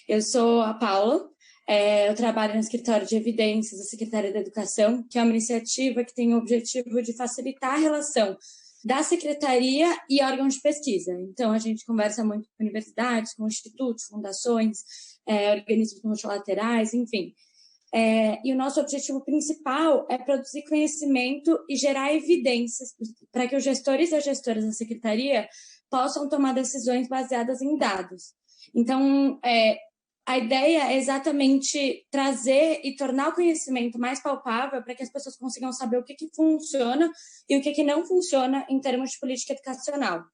Eu sou a Paula, eu trabalho no Escritório de Evidências da Secretaria da Educação, que é uma iniciativa que tem o objetivo de facilitar a relação da Secretaria e órgãos de pesquisa. Então, a gente conversa muito com universidades, com institutos, fundações, organismos multilaterais, enfim. E o nosso objetivo principal é produzir conhecimento e gerar evidências para que os gestores e as gestoras da Secretaria possam tomar decisões baseadas em dados. Então, a ideia é exatamente trazer e tornar o conhecimento mais palpável para que as pessoas consigam saber o que funciona e o que não funciona em termos de política educacional.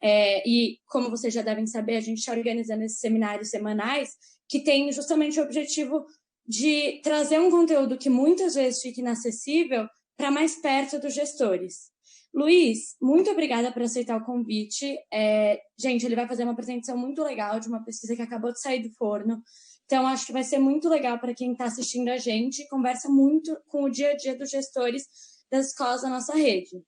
E, como vocês já devem saber, a gente está organizando esses seminários semanais que têm justamente o objetivo de trazer um conteúdo que muitas vezes fica inacessível para mais perto dos gestores. Luiz, muito obrigada por aceitar o convite. Gente, ele vai fazer uma apresentação muito legal de uma pesquisa que acabou de sair do forno. Então, acho que vai ser muito legal para quem está assistindo a gente. Conversa muito com o dia a dia dos gestores das escolas da nossa rede.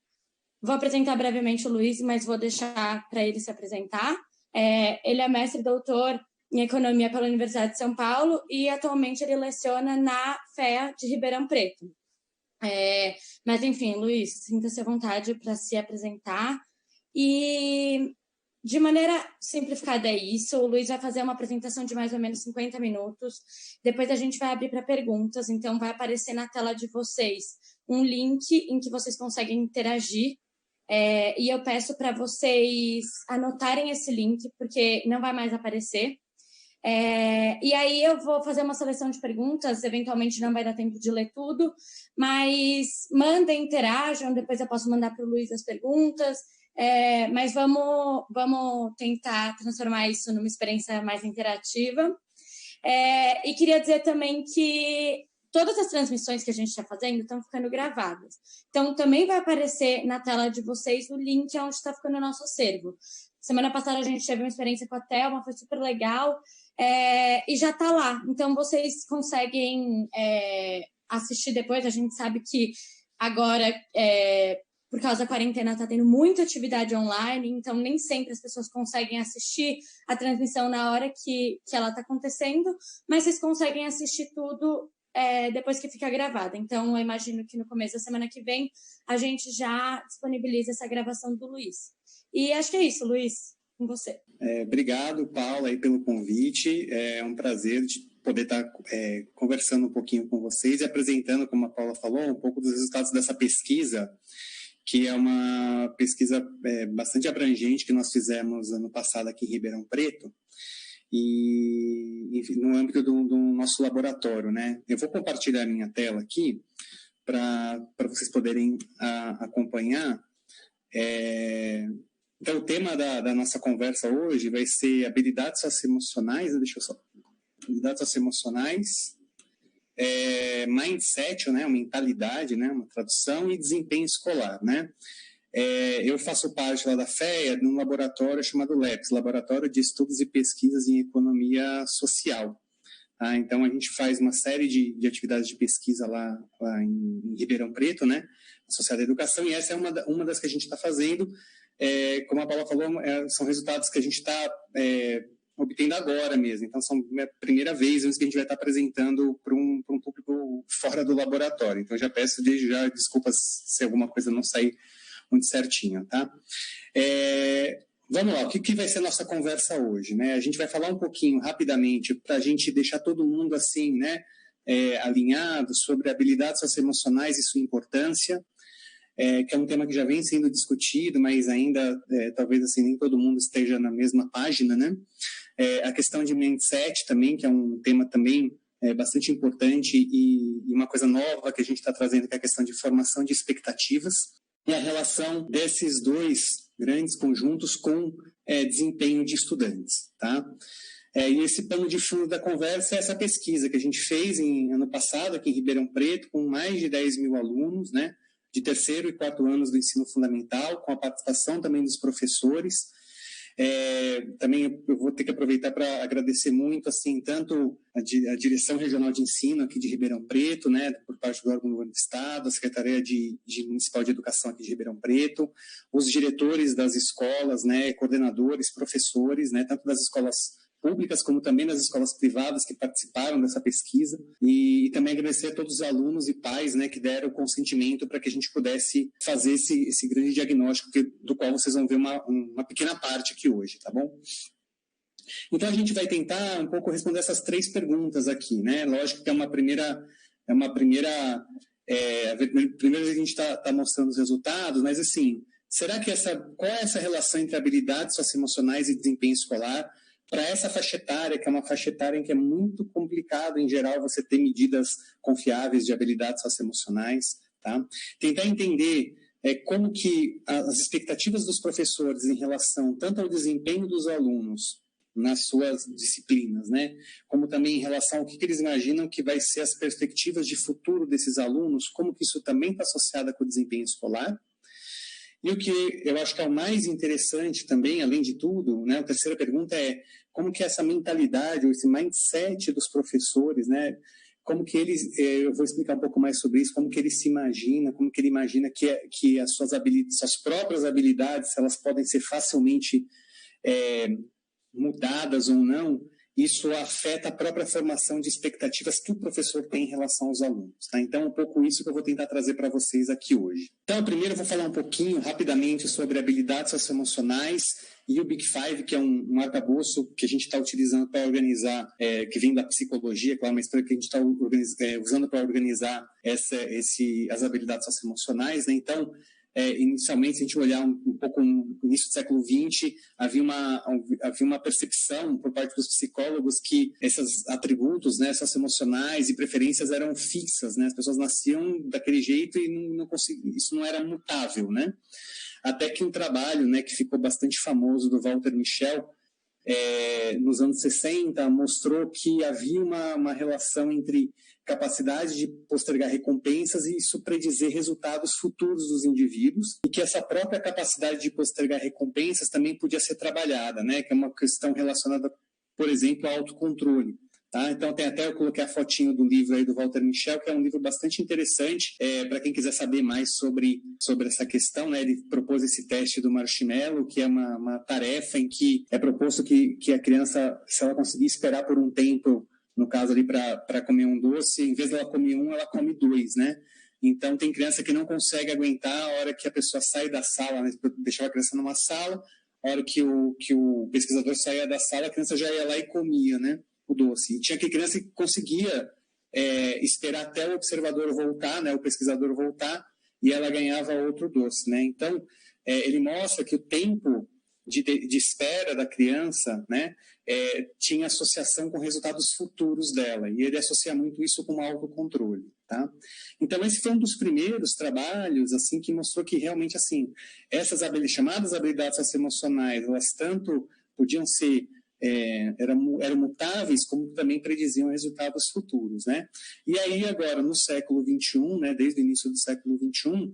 Vou apresentar brevemente o Luiz, mas vou deixar para ele se apresentar. Ele é mestre e doutor em Economia pela Universidade de São Paulo e atualmente ele leciona na FEA de Ribeirão Preto. Mas, enfim, Luiz, sinta-se à vontade para se apresentar. E, de maneira simplificada, é isso. O Luiz vai fazer uma apresentação de mais ou menos 50 minutos. Depois a gente vai abrir para perguntas. Então, vai aparecer na tela de vocês um link em que vocês conseguem interagir. E eu peço para vocês anotarem esse link, porque não vai mais aparecer. E aí eu vou fazer uma seleção de perguntas, eventualmente não vai dar tempo de ler tudo, mas mandem, interajam, depois eu posso mandar para o Luiz as perguntas, mas vamos tentar transformar isso numa experiência mais interativa. E queria dizer também que todas as transmissões que a gente está fazendo estão ficando gravadas. Então, também vai aparecer na tela de vocês o link onde está ficando o nosso acervo. Semana passada a gente teve uma experiência com a Thelma, foi super legal, e já está lá. Então, vocês conseguem assistir depois. A gente sabe que agora, por causa da quarentena, está tendo muita atividade online, então nem sempre as pessoas conseguem assistir a transmissão na hora que ela está acontecendo, mas vocês conseguem assistir tudo depois que fica gravada. Então, eu imagino que no começo da semana que vem a gente já disponibiliza essa gravação do Luiz. E acho que é isso, Luiz, com você. Obrigado, Paula, aí, pelo convite. É um prazer de poder estar conversando um pouquinho com vocês e apresentando, como a Paula falou, um pouco dos resultados dessa pesquisa, que é uma pesquisa bastante abrangente que nós fizemos ano passado aqui em Ribeirão Preto, e enfim, no âmbito do nosso laboratório, né? Eu vou compartilhar a minha tela aqui para vocês poderem acompanhar. Então, o tema da nossa conversa hoje vai ser habilidades socioemocionais, habilidades socioemocionais, mindset, né, mentalidade, né, uma tradução, e desempenho escolar, né? Eu faço parte lá da FEA, num laboratório chamado LEPS, Laboratório de Estudos e Pesquisas em Economia Social. Tá? Então, a gente faz uma série de atividades de pesquisa lá em Ribeirão Preto, né, associada à educação, e essa é uma das que a gente está fazendo. Como a Paula falou, são resultados que a gente está obtendo agora mesmo. Então, são a primeira vez que a gente vai estar apresentando para um público fora do laboratório. Então, já peço desde já desculpas se alguma coisa não sair muito certinho, tá? Vamos lá, o que vai ser a nossa conversa hoje, né? A gente vai falar um pouquinho, rapidamente, para a gente deixar todo mundo assim, né, alinhado sobre habilidades socioemocionais e sua importância, que é um tema que já vem sendo discutido, mas ainda, talvez assim, nem todo mundo esteja na mesma página, né? A questão de mindset também, que é um tema também bastante importante e uma coisa nova que a gente está trazendo, que é a questão de formação de expectativas, e a relação desses dois grandes conjuntos com desempenho de estudantes, tá? E esse pano de fundo da conversa é essa pesquisa que a gente fez ano passado aqui em Ribeirão Preto, com mais de 10 mil alunos, né, de terceiro e quarto anos do ensino fundamental, com a participação também dos professores. Também eu vou ter que aproveitar para agradecer muito, assim, tanto a Direção Regional de Ensino aqui de Ribeirão Preto, né, por parte do órgão do governo do Estado, a Secretaria Municipal de Educação aqui de Ribeirão Preto, os diretores das escolas, né, coordenadores, professores, né, tanto das escolas públicas, como também nas escolas privadas que participaram dessa pesquisa, e também agradecer a todos os alunos e pais, né, que deram o consentimento para que a gente pudesse fazer esse grande diagnóstico, do qual vocês vão ver uma pequena parte aqui hoje, tá bom? Então, a gente vai tentar um pouco responder essas 3 perguntas aqui, né? Lógico que primeiro a gente está mostrando os resultados, mas assim, será que qual é essa relação entre habilidades socioemocionais e desempenho escolar para essa faixa etária, que é uma faixa etária em que é muito complicado, em geral, você ter medidas confiáveis de habilidades socioemocionais, tá? Tentar entender como que as expectativas dos professores em relação tanto ao desempenho dos alunos nas suas disciplinas, né? Como também em relação ao que eles imaginam que vai ser as perspectivas de futuro desses alunos, como que isso também está associado com o desempenho escolar. E o que eu acho que é o mais interessante também, além de tudo, né, a terceira pergunta é como que essa mentalidade, ou esse mindset dos professores, né, como que eles, eu vou explicar um pouco mais sobre isso, como que ele se imagina, como que ele imagina que as suas próprias habilidades, elas podem ser facilmente mudadas ou não, isso afeta a própria formação de expectativas que o professor tem em relação aos alunos. Tá? Então, é um pouco isso que eu vou tentar trazer para vocês aqui hoje. Então, primeiro eu vou falar um pouquinho, rapidamente, sobre habilidades socioemocionais e o Big Five, que é um arcabouço que a gente está utilizando para organizar, que vem da psicologia, claro, mas que a gente está usando para organizar as habilidades socioemocionais, né? Então, inicialmente, se a gente olhar um pouco no início do século XX, havia uma percepção por parte dos psicólogos que esses atributos, né, socioemocionais e preferências eram fixas, né? As pessoas nasciam daquele jeito e isso não era mutável, né? Até que um trabalho, né, que ficou bastante famoso, do Walter Mischel, nos anos 60, mostrou que havia uma relação entre capacidade de postergar recompensas e isso predizer resultados futuros dos indivíduos, e que essa própria capacidade de postergar recompensas também podia ser trabalhada, né? Que é uma questão relacionada, por exemplo, ao autocontrole. Tá? Então, eu coloquei a fotinho do livro aí do Walter Mischel, que é um livro bastante interessante para quem quiser saber mais sobre essa questão, né? Ele propôs esse teste do marshmallow, que é uma tarefa em que é proposto que a criança, se ela conseguir esperar por um tempo, no caso ali para comer um doce, em vez de ela comer ela come 2, né? Então, tem criança que não consegue aguentar a hora que a pessoa sai da sala, né? Deixava a criança numa sala, a hora que o pesquisador saía da sala, a criança já ia lá e comia, né? O doce. E tinha criança que conseguia esperar até o observador voltar, né, o pesquisador voltar, e ela ganhava outro doce, né? Então, ele mostra que o tempo de espera da criança, né, tinha associação com resultados futuros dela, e ele associa muito isso com autocontrole, tá? Então, esse foi um dos primeiros trabalhos, assim, que mostrou que realmente, assim, essas chamadas habilidades socioemocionais, elas tanto podiam ser eram mutáveis, como também prediziam resultados futuros, né? E aí agora, no século XXI, né, desde o início do século XXI,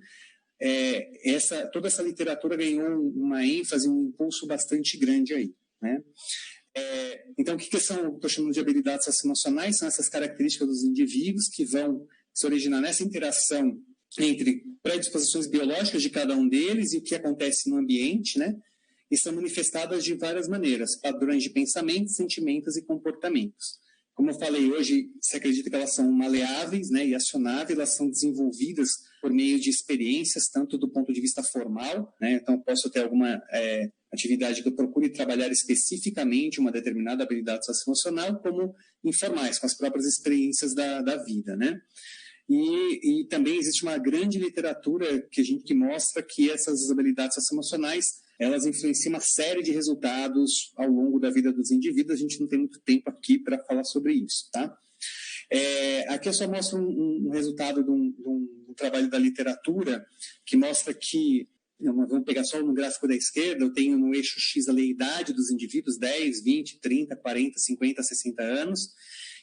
toda essa literatura ganhou uma ênfase, um impulso bastante grande aí, né? Então, o que estou chamando de habilidades socioemocionais? São essas características dos indivíduos que vão se originar nessa interação entre predisposições biológicas de cada um deles e o que acontece no ambiente, né? E são manifestadas de várias maneiras, padrões de pensamento, sentimentos e comportamentos. Como eu falei, hoje se acredita que elas são maleáveis, né, e acionáveis, elas são desenvolvidas por meio de experiências, tanto do ponto de vista formal, né, então eu posso ter alguma atividade que eu procure trabalhar especificamente uma determinada habilidade socioemocional, como informais, com as próprias experiências da vida, né. E também existe uma grande literatura que mostra que essas habilidades socioemocionais elas influenciam uma série de resultados ao longo da vida dos indivíduos. A gente não tem muito tempo aqui para falar sobre isso, tá? Aqui eu só mostro um resultado de um trabalho da literatura que mostra que, vamos pegar só no gráfico da esquerda, eu tenho no eixo X a idade dos indivíduos, 10, 20, 30, 40, 50, 60 anos,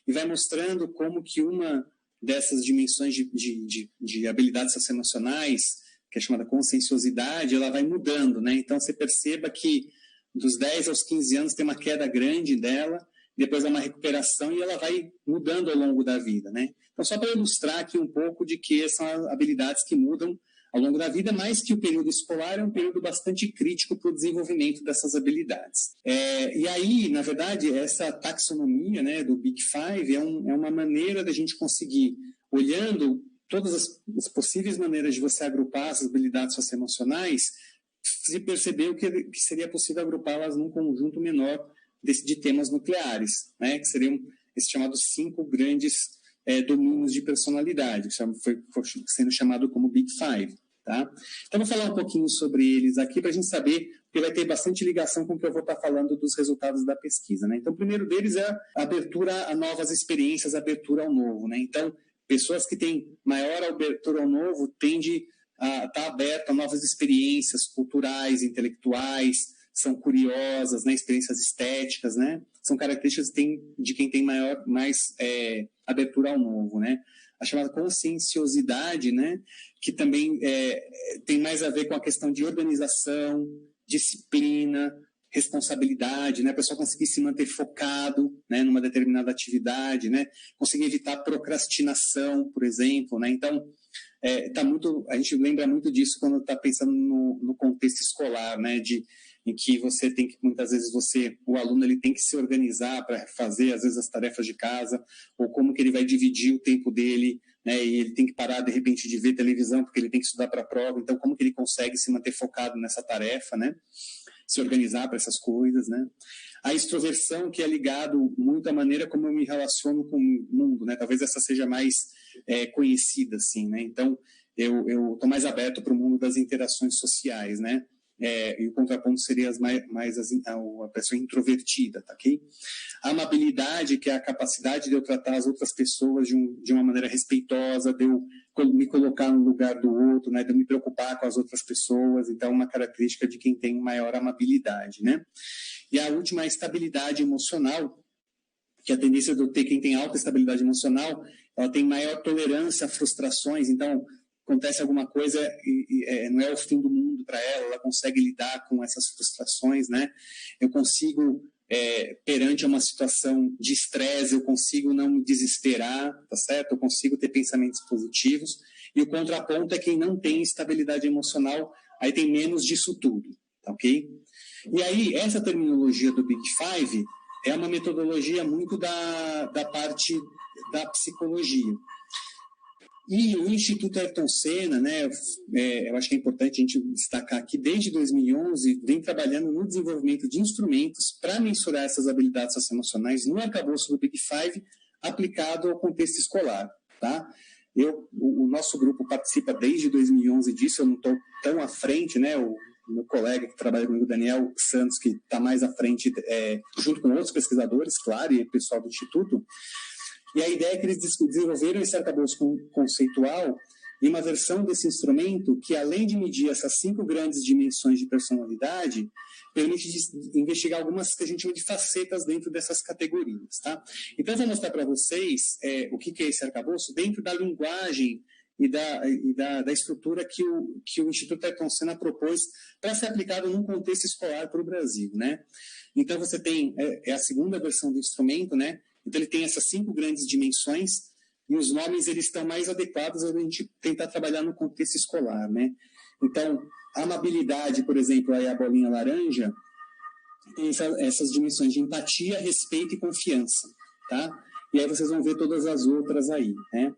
e vai mostrando como que uma dessas dimensões de habilidades socioemocionais, que é chamada conscienciosidade, ela vai mudando, né? Então, você perceba que dos 10 aos 15 anos tem uma queda grande dela, depois há uma recuperação e ela vai mudando ao longo da vida, né? Então, só para ilustrar aqui um pouco de que são habilidades que mudam ao longo da vida, mas que o período escolar é um período bastante crítico para o desenvolvimento dessas habilidades. E aí, na verdade, essa taxonomia, né, do Big Five é uma maneira da gente conseguir, olhando todas as possíveis maneiras de você agrupar as habilidades socioemocionais, se percebeu que seria possível agrupá-las num conjunto menor de temas nucleares, né, que seriam esses chamados 5 grandes domínios de personalidade, que foi sendo chamado como Big Five. Tá? Então, vou falar um pouquinho sobre eles aqui para a gente saber, porque vai ter bastante ligação com o que eu vou estar falando dos resultados da pesquisa. Né? Então, o primeiro deles é a abertura a novas experiências, a abertura ao novo. Né? Então, pessoas que têm maior abertura ao novo tendem a estar aberto a novas experiências culturais, intelectuais, são curiosas, né? Experiências estéticas, né? São características de quem tem mais abertura ao novo, né? A chamada conscienciosidade, né? Que também tem mais a ver com a questão de organização, disciplina, responsabilidade, né? A pessoa conseguir se manter focado, né, numa determinada atividade, né? Conseguir evitar procrastinação, por exemplo, né? Então, a gente lembra muito disso quando está pensando no contexto escolar, né? Em que você tem que, muitas vezes, o aluno ele tem que se organizar para fazer, às vezes, as tarefas de casa, ou como que ele vai dividir o tempo dele, né, e ele tem que parar, de repente, de ver televisão, porque ele tem que estudar para a prova, então como que ele consegue se manter focado nessa tarefa, né, se organizar para essas coisas, né. A extroversão, que é ligado muito à maneira como eu me relaciono com o mundo, né, talvez essa seja mais conhecida, assim, né, então eu estou mais aberto para o mundo das interações sociais, né. E o contraponto seria a pessoa introvertida, tá, ok? A amabilidade, que é a capacidade de eu tratar as outras pessoas de uma maneira respeitosa, de eu me colocar no lugar do outro, né, de eu me preocupar com as outras pessoas, então uma característica de quem tem maior amabilidade, né? E a última é a estabilidade emocional, que a tendência de eu ter quem tem alta estabilidade emocional, ela tem maior tolerância a frustrações, então acontece alguma coisa e não é o fim do mundo para ela consegue lidar com essas frustrações, né? Eu consigo, perante uma situação de estresse, eu consigo não me desesperar, tá certo? Eu consigo ter pensamentos positivos, e o contraponto é quem não tem estabilidade emocional, aí tem menos disso tudo, tá ok? E aí, essa terminologia do Big Five é uma metodologia muito da parte da psicologia. E o Instituto Ayrton Senna, né, eu acho que é importante a gente destacar que desde 2011 vem trabalhando no desenvolvimento de instrumentos para mensurar essas habilidades socioemocionais no arcabouço do Big Five aplicado ao contexto escolar. Tá? O nosso grupo participa desde 2011 disso, eu não estou tão à frente, né, o meu colega que trabalha comigo, Daniel Santos, que está mais à frente, junto com outros pesquisadores, claro, e pessoal do Instituto. E a ideia é que eles desenvolveram esse arcabouço conceitual e uma versão desse instrumento que, além de medir essas 5 grandes dimensões de personalidade, permite investigar algumas que a gente chama de facetas dentro dessas categorias. Tá? Então, eu vou mostrar para vocês o que é esse arcabouço dentro da linguagem e da estrutura que o Instituto Ayrton Senna propôs para ser aplicado num contexto escolar para o Brasil. Né? Então, você tem a segunda versão do instrumento, né? Então, ele tem essas 5 grandes dimensões e os nomes eles estão mais adequados a gente tentar trabalhar no contexto escolar, né? Então, a amabilidade, por exemplo, aí a bolinha laranja, tem essas dimensões de empatia, respeito e confiança, tá? E aí vocês vão ver todas as outras aí, né?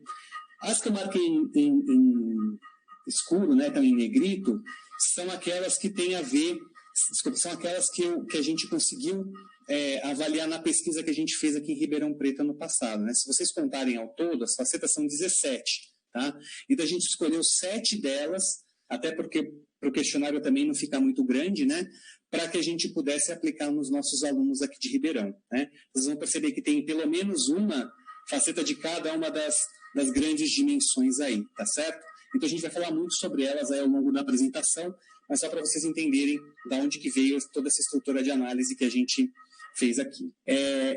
As que eu marquei em escuro, né, também em negrito, são aquelas que têm a ver, são aquelas que a gente conseguiu avaliar na pesquisa que a gente fez aqui em Ribeirão Preto ano passado. Né? Se vocês contarem ao todo, as facetas são 17. Tá? Então, a gente escolheu 7 delas, até porque para o questionário também não ficar muito grande, né? Para que a gente pudesse aplicar nos nossos alunos aqui de Ribeirão. Né? Vocês vão perceber que tem pelo menos uma faceta de cada uma das grandes dimensões aí, tá certo? Então, a gente vai falar muito sobre elas aí ao longo da apresentação, mas só para vocês entenderem de onde que veio toda essa estrutura de análise que a gente fez aqui.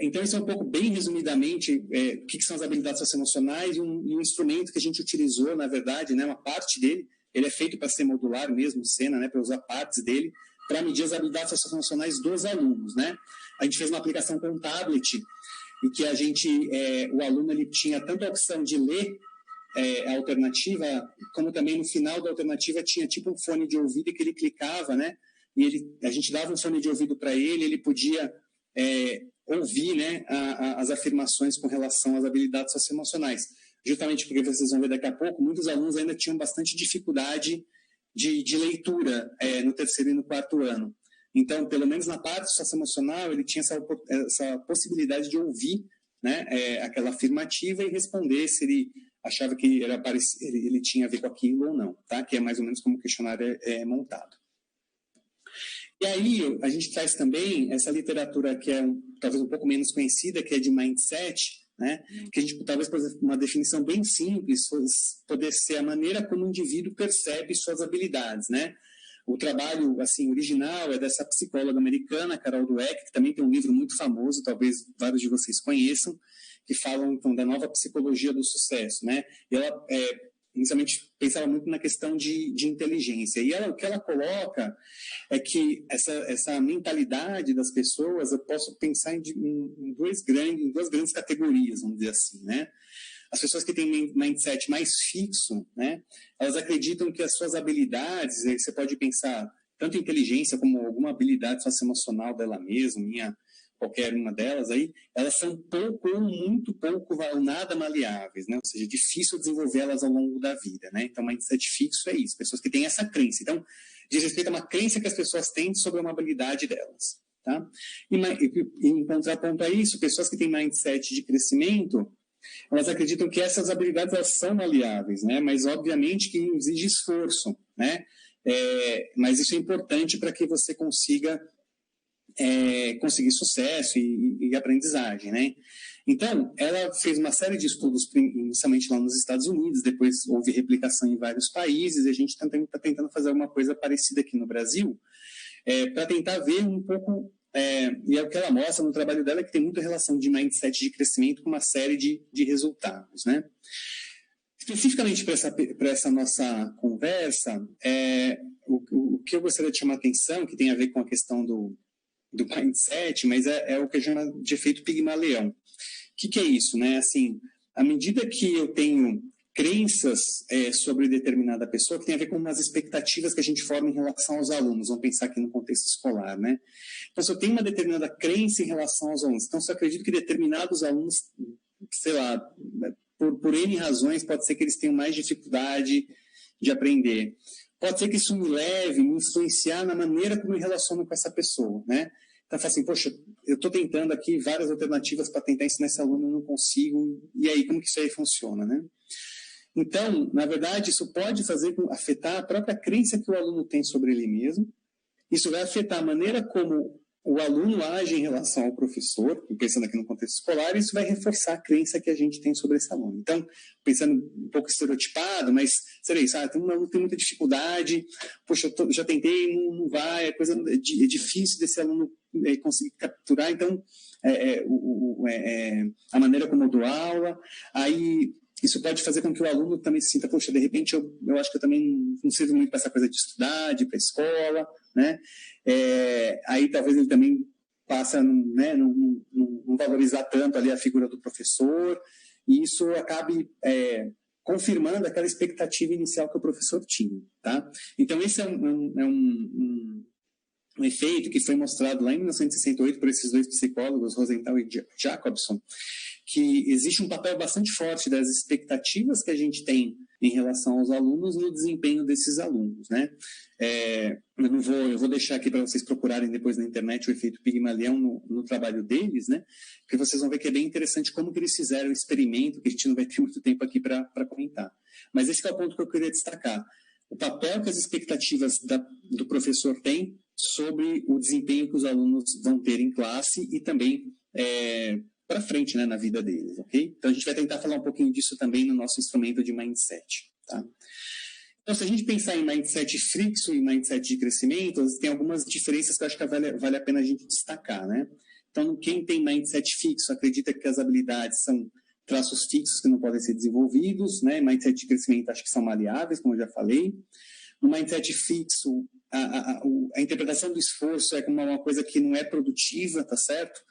Então, isso é um pouco, bem resumidamente, o que são as habilidades socioemocionais e um instrumento que a gente utilizou, na verdade, né, uma parte dele, ele é feito para ser modular mesmo, o Senna, né, para usar partes dele, para medir as habilidades socioemocionais dos alunos. Né? A gente fez uma aplicação com um tablet, e que o aluno ele tinha tanto a opção de ler a alternativa, como também no final da alternativa tinha tipo um fone de ouvido que ele clicava, né? E a gente dava um fone de ouvido para ele podia ouvir, né, as afirmações com relação às habilidades socioemocionais. Justamente porque vocês vão ver daqui a pouco, muitos alunos ainda tinham bastante dificuldade de leitura no terceiro e no quarto ano. Então, pelo menos na parte socioemocional, ele tinha essa possibilidade de ouvir, né, aquela afirmativa e responder se ele achava que ele tinha a ver com aquilo ou não, tá? Que é mais ou menos como o questionário é montado. E aí, a gente traz também essa literatura que é talvez um pouco menos conhecida, que é de mindset, né? Que a gente, talvez, por exemplo, uma definição bem simples, poder ser a maneira como o indivíduo percebe suas habilidades, né? O trabalho, assim, original é dessa psicóloga americana, Carol Dweck, que também tem um livro muito famoso, talvez vários de vocês conheçam, que falam, então, da nova psicologia do sucesso, né? E ela, inicialmente, pensava muito na questão de inteligência. E o que ela coloca é que essa mentalidade das pessoas, eu posso pensar em duas grandes categorias, vamos dizer assim, né? As pessoas que têm mindset mais fixo, né? Elas acreditam que as suas habilidades, você pode pensar tanto inteligência como alguma habilidade socioemocional dela mesma, qualquer uma delas aí, elas são pouco ou muito pouco ou nada maleáveis, né? Ou seja, é difícil desenvolvê-las ao longo da vida, né? Então, mindset fixo é isso, pessoas que têm essa crença. Então, diz respeito a uma crença que as pessoas têm sobre uma habilidade delas, tá? E em contraponto a isso, pessoas que têm mindset de crescimento, elas acreditam que essas habilidades elas são maleáveis, né? Mas, obviamente, que exige esforço, né? Mas isso é importante para que você consiga conseguir sucesso e aprendizagem, né? Então, ela fez uma série de estudos, inicialmente lá nos Estados Unidos, depois houve replicação em vários países, e a gente está tentando fazer uma coisa parecida aqui no Brasil, para tentar ver um pouco, e é o que ela mostra no trabalho dela, que tem muita relação de mindset de crescimento com uma série de resultados, né? Especificamente para essa nossa conversa, o que eu gostaria de chamar a atenção, que tem a ver com a questão do mindset, mas é o que a gente chama de efeito Pigmalião. O que é isso, né? Assim, à medida que eu tenho crenças sobre determinada pessoa, que tem a ver com umas expectativas que a gente forma em relação aos alunos, vamos pensar aqui no contexto escolar, né? Então, se eu tenho uma determinada crença em relação aos alunos, então se eu acredito que determinados alunos, sei lá, por N razões, pode ser que eles tenham mais dificuldade de aprender. Pode ser que isso me influenciar na maneira como eu me relaciono com essa pessoa, né? Então, fala assim, poxa, eu estou tentando aqui várias alternativas para tentar ensinar esse aluno, eu não consigo, e aí, como que isso aí funciona, né? Então, na verdade, isso pode afetar a própria crença que o aluno tem sobre ele mesmo, isso vai afetar a maneira como o aluno age em relação ao professor, pensando aqui no contexto escolar, isso vai reforçar a crença que a gente tem sobre esse aluno. Então, pensando um pouco estereotipado, mas seria isso, um aluno tem muita dificuldade, poxa, eu já tentei, não vai, é difícil desse aluno conseguir capturar, então, a maneira como eu dou aula, aí isso pode fazer com que o aluno também se sinta, poxa, de repente eu acho que eu também não sirvo muito para essa coisa de estudar, de ir para a escola, né? Aí talvez ele também passa a não valorizar tanto ali a figura do professor, e isso acabe confirmando aquela expectativa inicial que o professor tinha, tá? Então esse é um efeito que foi mostrado lá em 1968 por esses dois psicólogos, Rosenthal e Jacobson, que existe um papel bastante forte das expectativas que a gente tem em relação aos alunos no desempenho desses alunos, né? Eu vou deixar aqui para vocês procurarem depois na internet o efeito Pigmalião no trabalho deles, né? Porque vocês vão ver que é bem interessante como que eles fizeram o experimento, que a gente não vai ter muito tempo aqui para comentar. Mas esse é o ponto que eu queria destacar. O papel que as expectativas do professor têm sobre o desempenho que os alunos vão ter em classe e também para frente, né, na vida deles, ok? Então a gente vai tentar falar um pouquinho disso também no nosso instrumento de mindset, tá? Então, se a gente pensar em mindset fixo e mindset de crescimento, tem algumas diferenças que eu acho que vale a pena a gente destacar, né? Então, quem tem mindset fixo acredita que as habilidades são traços fixos que não podem ser desenvolvidos, né? Mindset de crescimento acho que são maleáveis, como eu já falei. No mindset fixo, a interpretação do esforço é como uma coisa que não é produtiva, tá certo?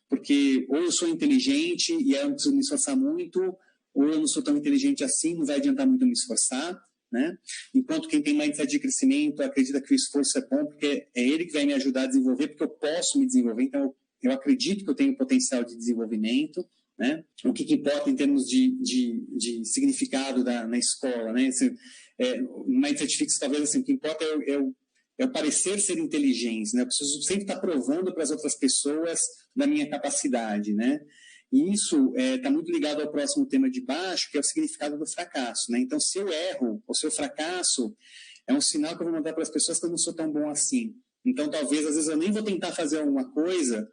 Porque ou eu sou inteligente e eu preciso me esforçar muito, ou eu não sou tão inteligente assim, não vai adiantar muito eu me esforçar, né? Enquanto quem tem mindset de crescimento acredita que o esforço é bom, porque é ele que vai me ajudar a desenvolver, porque eu posso me desenvolver, então eu acredito que eu tenho potencial de desenvolvimento, né? O que importa em termos de significado na escola, né? No mindset fixo, talvez assim, o que importa é o parecer ser inteligente, né? Eu preciso sempre estar provando para as outras pessoas da minha capacidade, né? E isso está muito ligado ao próximo tema de baixo, que é o significado do fracasso, né? Então, se eu erro, ou se eu fracasso, é um sinal que eu vou mandar para as pessoas que eu não sou tão bom assim. Então, talvez, às vezes, eu nem vou tentar fazer alguma coisa,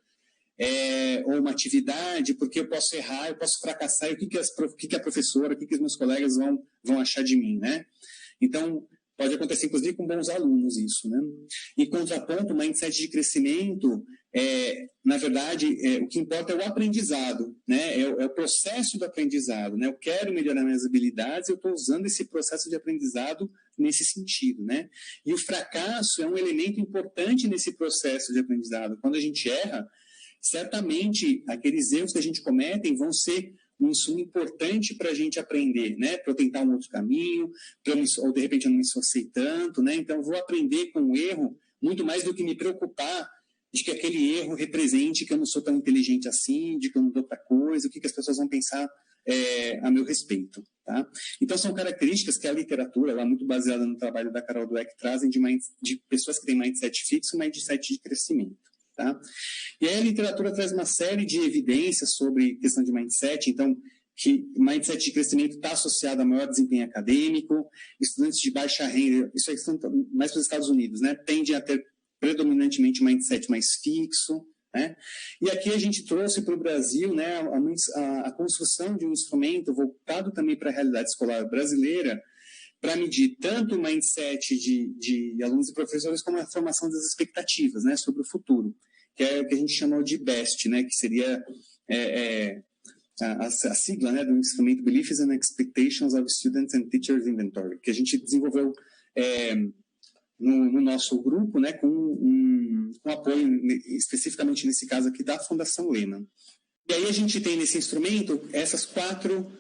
ou uma atividade, porque eu posso errar, eu posso fracassar, e o que a professora, o que os meus colegas vão achar de mim, né? Então, pode acontecer, inclusive, com bons alunos isso, né? E contraponto, o mindset de crescimento, na verdade, o que importa é o aprendizado, né? É o processo do aprendizado, né? Eu quero melhorar minhas habilidades, eu estou usando esse processo de aprendizado nesse sentido, né? E o fracasso é um elemento importante nesse processo de aprendizado. Quando a gente erra, certamente aqueles erros que a gente comete vão ser um insumo importante para a gente aprender, né? Para eu tentar um outro caminho, ou de repente eu não me esforcei tanto, né? Então eu vou aprender com o erro muito mais do que me preocupar de que aquele erro represente que eu não sou tão inteligente assim, de que eu não dou para coisa, o que as pessoas vão pensar a meu respeito, tá? Então são características que a literatura, lá muito baseada no trabalho da Carol Dweck, trazem de pessoas que têm mindset fixo e mindset de crescimento. Tá? E aí a literatura traz uma série de evidências sobre questão de mindset, então, que mindset de crescimento está associado a maior desempenho acadêmico, estudantes de baixa renda, isso aí são mais para os Estados Unidos, né, tendem a ter predominantemente mindset mais fixo, né? E aqui a gente trouxe para o Brasil, né, a construção de um instrumento voltado também para a realidade escolar brasileira, para medir tanto o mindset de alunos e professores como a formação das expectativas, né, sobre o futuro, que é o que a gente chamou de BEST, né, que seria a sigla, né, do instrumento Beliefs and Expectations of Students and Teachers Inventory, que a gente desenvolveu no nosso grupo, né, com apoio, especificamente nesse caso aqui, da Fundação Lehman. E aí a gente tem nesse instrumento essas 4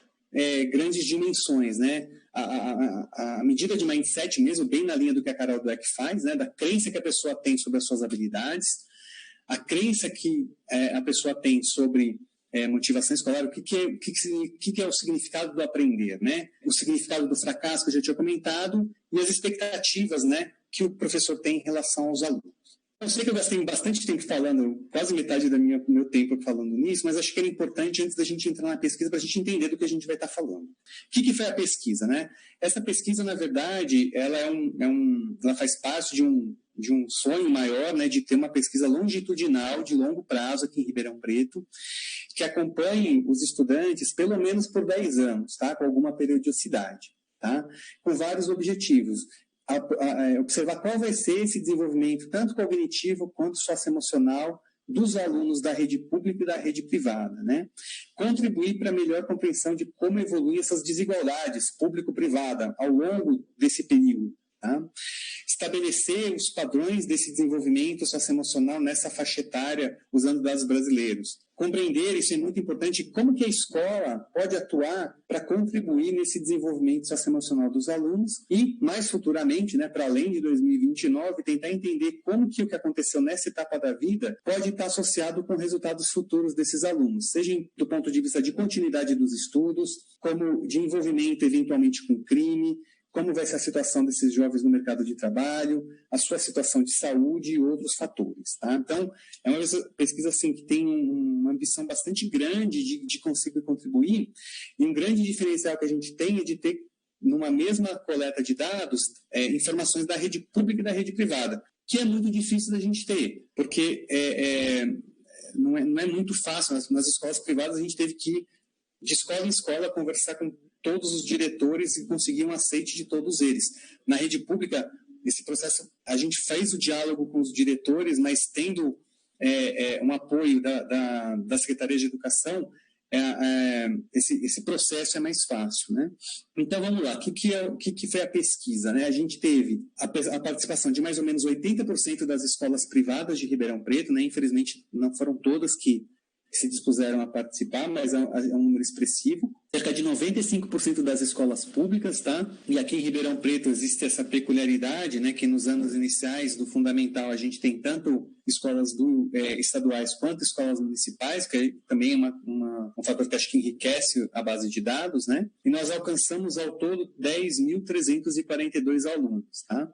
grandes dimensões, né? A medida de mindset mesmo, bem na linha do que a Carol Dweck faz, né? Da crença que a pessoa tem sobre as suas habilidades, a crença que a pessoa tem sobre motivação escolar, o que é o significado do aprender, né? O significado do fracasso, que eu já tinha comentado, e as expectativas, né, que o professor tem em relação aos alunos. Eu sei que eu gastei bastante tempo falando, quase metade do meu tempo falando nisso, mas acho que era importante, antes da gente entrar na pesquisa, para a gente entender do que a gente vai estar falando. O que foi a pesquisa, né? Essa pesquisa, na verdade, ela ela faz parte de um sonho maior, né, de ter uma pesquisa longitudinal, de longo prazo, aqui em Ribeirão Preto, que acompanhe os estudantes pelo menos por 10 anos, tá? Com alguma periodicidade, tá? Com vários objetivos. Observar qual vai ser esse desenvolvimento, tanto cognitivo quanto socioemocional, dos alunos da rede pública e da rede privada, né? Contribuir para a melhor compreensão de como evoluem essas desigualdades público-privada ao longo desse período, tá? Estabelecer os padrões desse desenvolvimento socioemocional nessa faixa etária, usando dados brasileiros. Compreender, isso é muito importante, como que a escola pode atuar para contribuir nesse desenvolvimento socioemocional dos alunos e, mais futuramente, né, para além de 2029, tentar entender como que o que aconteceu nessa etapa da vida pode estar associado com resultados futuros desses alunos, seja do ponto de vista de continuidade dos estudos, como de envolvimento eventualmente com crime, como vai ser a situação desses jovens no mercado de trabalho, a sua situação de saúde e outros fatores, tá? Então, é uma pesquisa assim, que tem uma ambição bastante grande de conseguir contribuir, e um grande diferencial que a gente tem é de ter, numa mesma coleta de dados, informações da rede pública e da rede privada, que é muito difícil da gente ter, porque não é muito fácil. Nas escolas privadas, a gente teve que ir de escola em escola conversar com todos os diretores e conseguir um aceite de todos eles. Na rede pública, esse processo, a gente fez o diálogo com os diretores, mas tendo um apoio da Secretaria de Educação, esse processo é mais fácil, né? Então, vamos lá. O que foi a pesquisa, né? A gente teve a participação de mais ou menos 80% das escolas privadas de Ribeirão Preto, né? Infelizmente, não foram todas que que se dispuseram a participar, mas é um número expressivo. Cerca de 95% das escolas públicas, tá? E aqui em Ribeirão Preto existe essa peculiaridade, né, que nos anos iniciais do fundamental a gente tem tanto escolas estaduais quanto escolas municipais, que também é um fator que acho que enriquece a base de dados, né? E nós alcançamos ao todo 10.342 alunos, tá?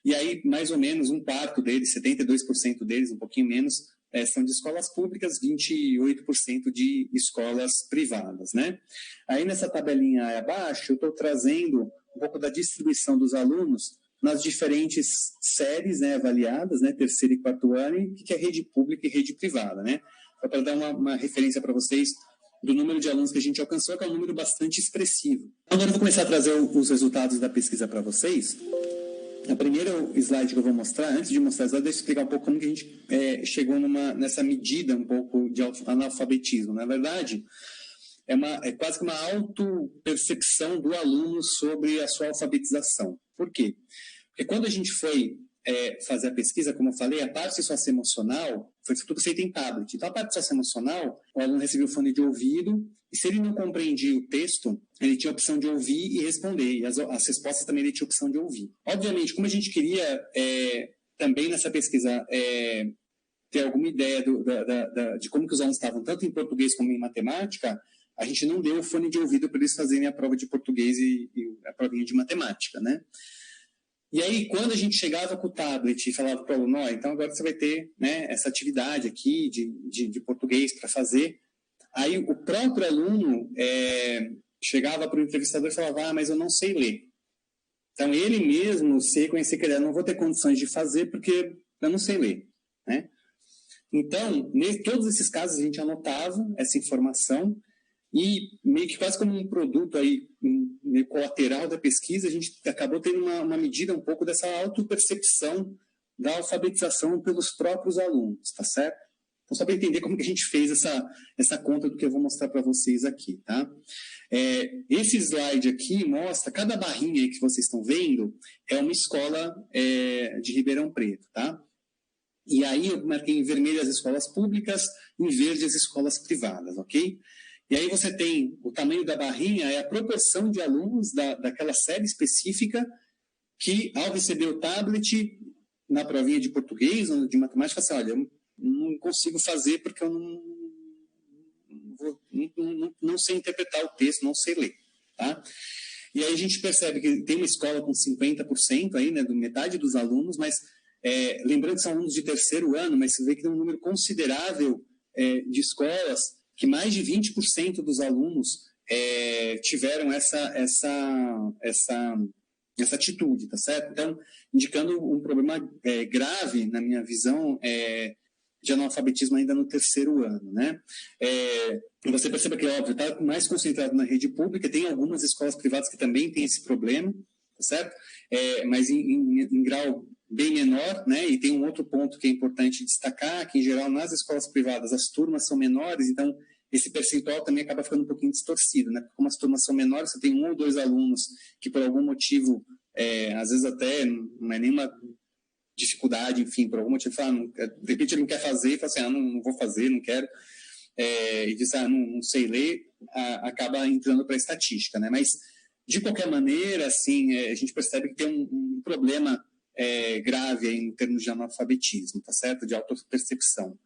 E aí, mais ou menos, um quarto deles, 72% deles, um pouquinho menos, são de escolas públicas, 28% de escolas privadas, né? Aí, nessa tabelinha aí abaixo, eu estou trazendo um pouco da distribuição dos alunos nas diferentes séries, né, avaliadas, né, terceiro e quarto ano, e que é rede pública e rede privada, né? Só para dar uma referência para vocês do número de alunos que a gente alcançou, que é um número bastante expressivo. Agora eu vou começar a trazer os resultados da pesquisa para vocês. A primeira slide que eu vou mostrar, antes de mostrar a slide, deixa eu explicar um pouco como que a gente chegou nessa medida um pouco de analfabetismo. Na verdade, é quase que uma autopercepção do aluno sobre a sua alfabetização. Por quê? Porque quando a gente foi fazer a pesquisa, como eu falei, a parte socioemocional foi tudo feito em tablet. Então, a parte socioemocional, o aluno recebeu o fone de ouvido, e se ele não compreendia o texto, ele tinha a opção de ouvir e responder, e as respostas também ele tinha a opção de ouvir. Obviamente, como a gente queria também nessa pesquisa ter alguma ideia de como que os alunos estavam, tanto em português como em matemática, a gente não deu o fone de ouvido para eles fazerem a prova de português e a provinha de matemática, né? E aí, quando a gente chegava com o tablet e falava para o aluno, então agora você vai ter, né, essa atividade aqui de português para fazer, aí o próprio aluno chegava para o entrevistador e falava, mas eu não sei ler. Então, ele mesmo se reconhecia que ele não vou ter condições de fazer porque eu não sei ler, né? Então, em todos esses casos, a gente anotava essa informação e meio que quase como um produto aí, meio colateral da pesquisa, a gente acabou tendo uma medida um pouco dessa autopercepção da alfabetização pelos próprios alunos, tá certo? Então, só para entender como que a gente fez essa conta do que eu vou mostrar para vocês aqui, tá? Esse slide aqui mostra, cada barrinha aí que vocês estão vendo é uma escola de Ribeirão Preto, tá? E aí eu marquei em vermelho as escolas públicas, em verde as escolas privadas, ok? E aí você tem o tamanho da barrinha, é a proporção de alunos daquela série específica que, ao receber o tablet, na provinha de português ou de matemática, fala assim, olha, eu não consigo fazer porque eu não sei interpretar o texto, não sei ler, tá? E aí a gente percebe que tem uma escola com 50% aí, né, metade dos alunos, mas lembrando que são alunos de terceiro ano, mas você vê que tem um número considerável de escolas que mais de 20% dos alunos tiveram essa atitude, tá certo? Então, indicando um problema grave, na minha visão, de analfabetismo ainda no terceiro ano, né? Você percebe que, óbvio, está mais concentrado na rede pública, tem algumas escolas privadas que também têm esse problema, tá certo? Mas em grau bem menor, né? E tem um outro ponto que é importante destacar, que, em geral, nas escolas privadas, as turmas são menores, então esse percentual também acaba ficando um pouquinho distorcido, né? Porque como as turmas são menores, você tem 1 ou 2 alunos que, por algum motivo, às vezes até não é nenhuma dificuldade, enfim, por algum motivo, de repente ele não quer fazer, e fala assim, não vou fazer, não quero, e diz, não sei ler, acaba entrando para a estatística, né? Mas, de qualquer maneira, assim, a gente percebe que tem um problema grave aí em termos de analfabetismo, tá certo? De autopercepção.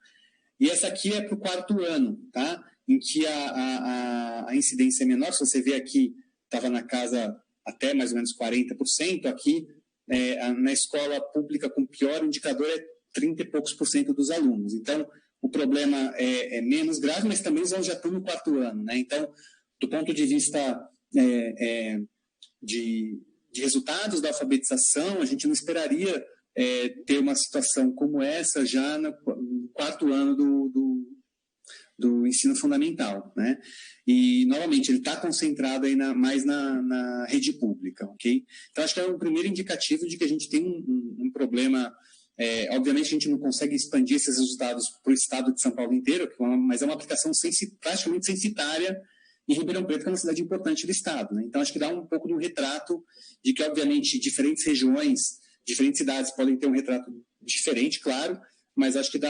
E essa aqui é para o 4º ano, tá? Em que a incidência é menor. Se você vê aqui, estava na casa até mais ou menos 40%, aqui na escola pública com pior indicador é 30 e poucos % dos alunos. Então, o problema é menos grave, mas também eles já estão no 4º ano, né? Então, do ponto de vista de resultados da alfabetização, a gente não esperaria ter uma situação como essa já no 4º ano do ensino fundamental, né? E, novamente, ele está concentrado aí mais na rede pública, ok? Então, acho que é um primeiro indicativo de que a gente tem um problema. Obviamente, a gente não consegue expandir esses resultados para o estado de São Paulo inteiro, mas é uma aplicação praticamente censitária em Ribeirão Preto, que é uma cidade importante do estado, né? Então, acho que dá um pouco de um retrato de que, obviamente, diferentes regiões, diferentes cidades podem ter um retrato diferente, claro, mas acho que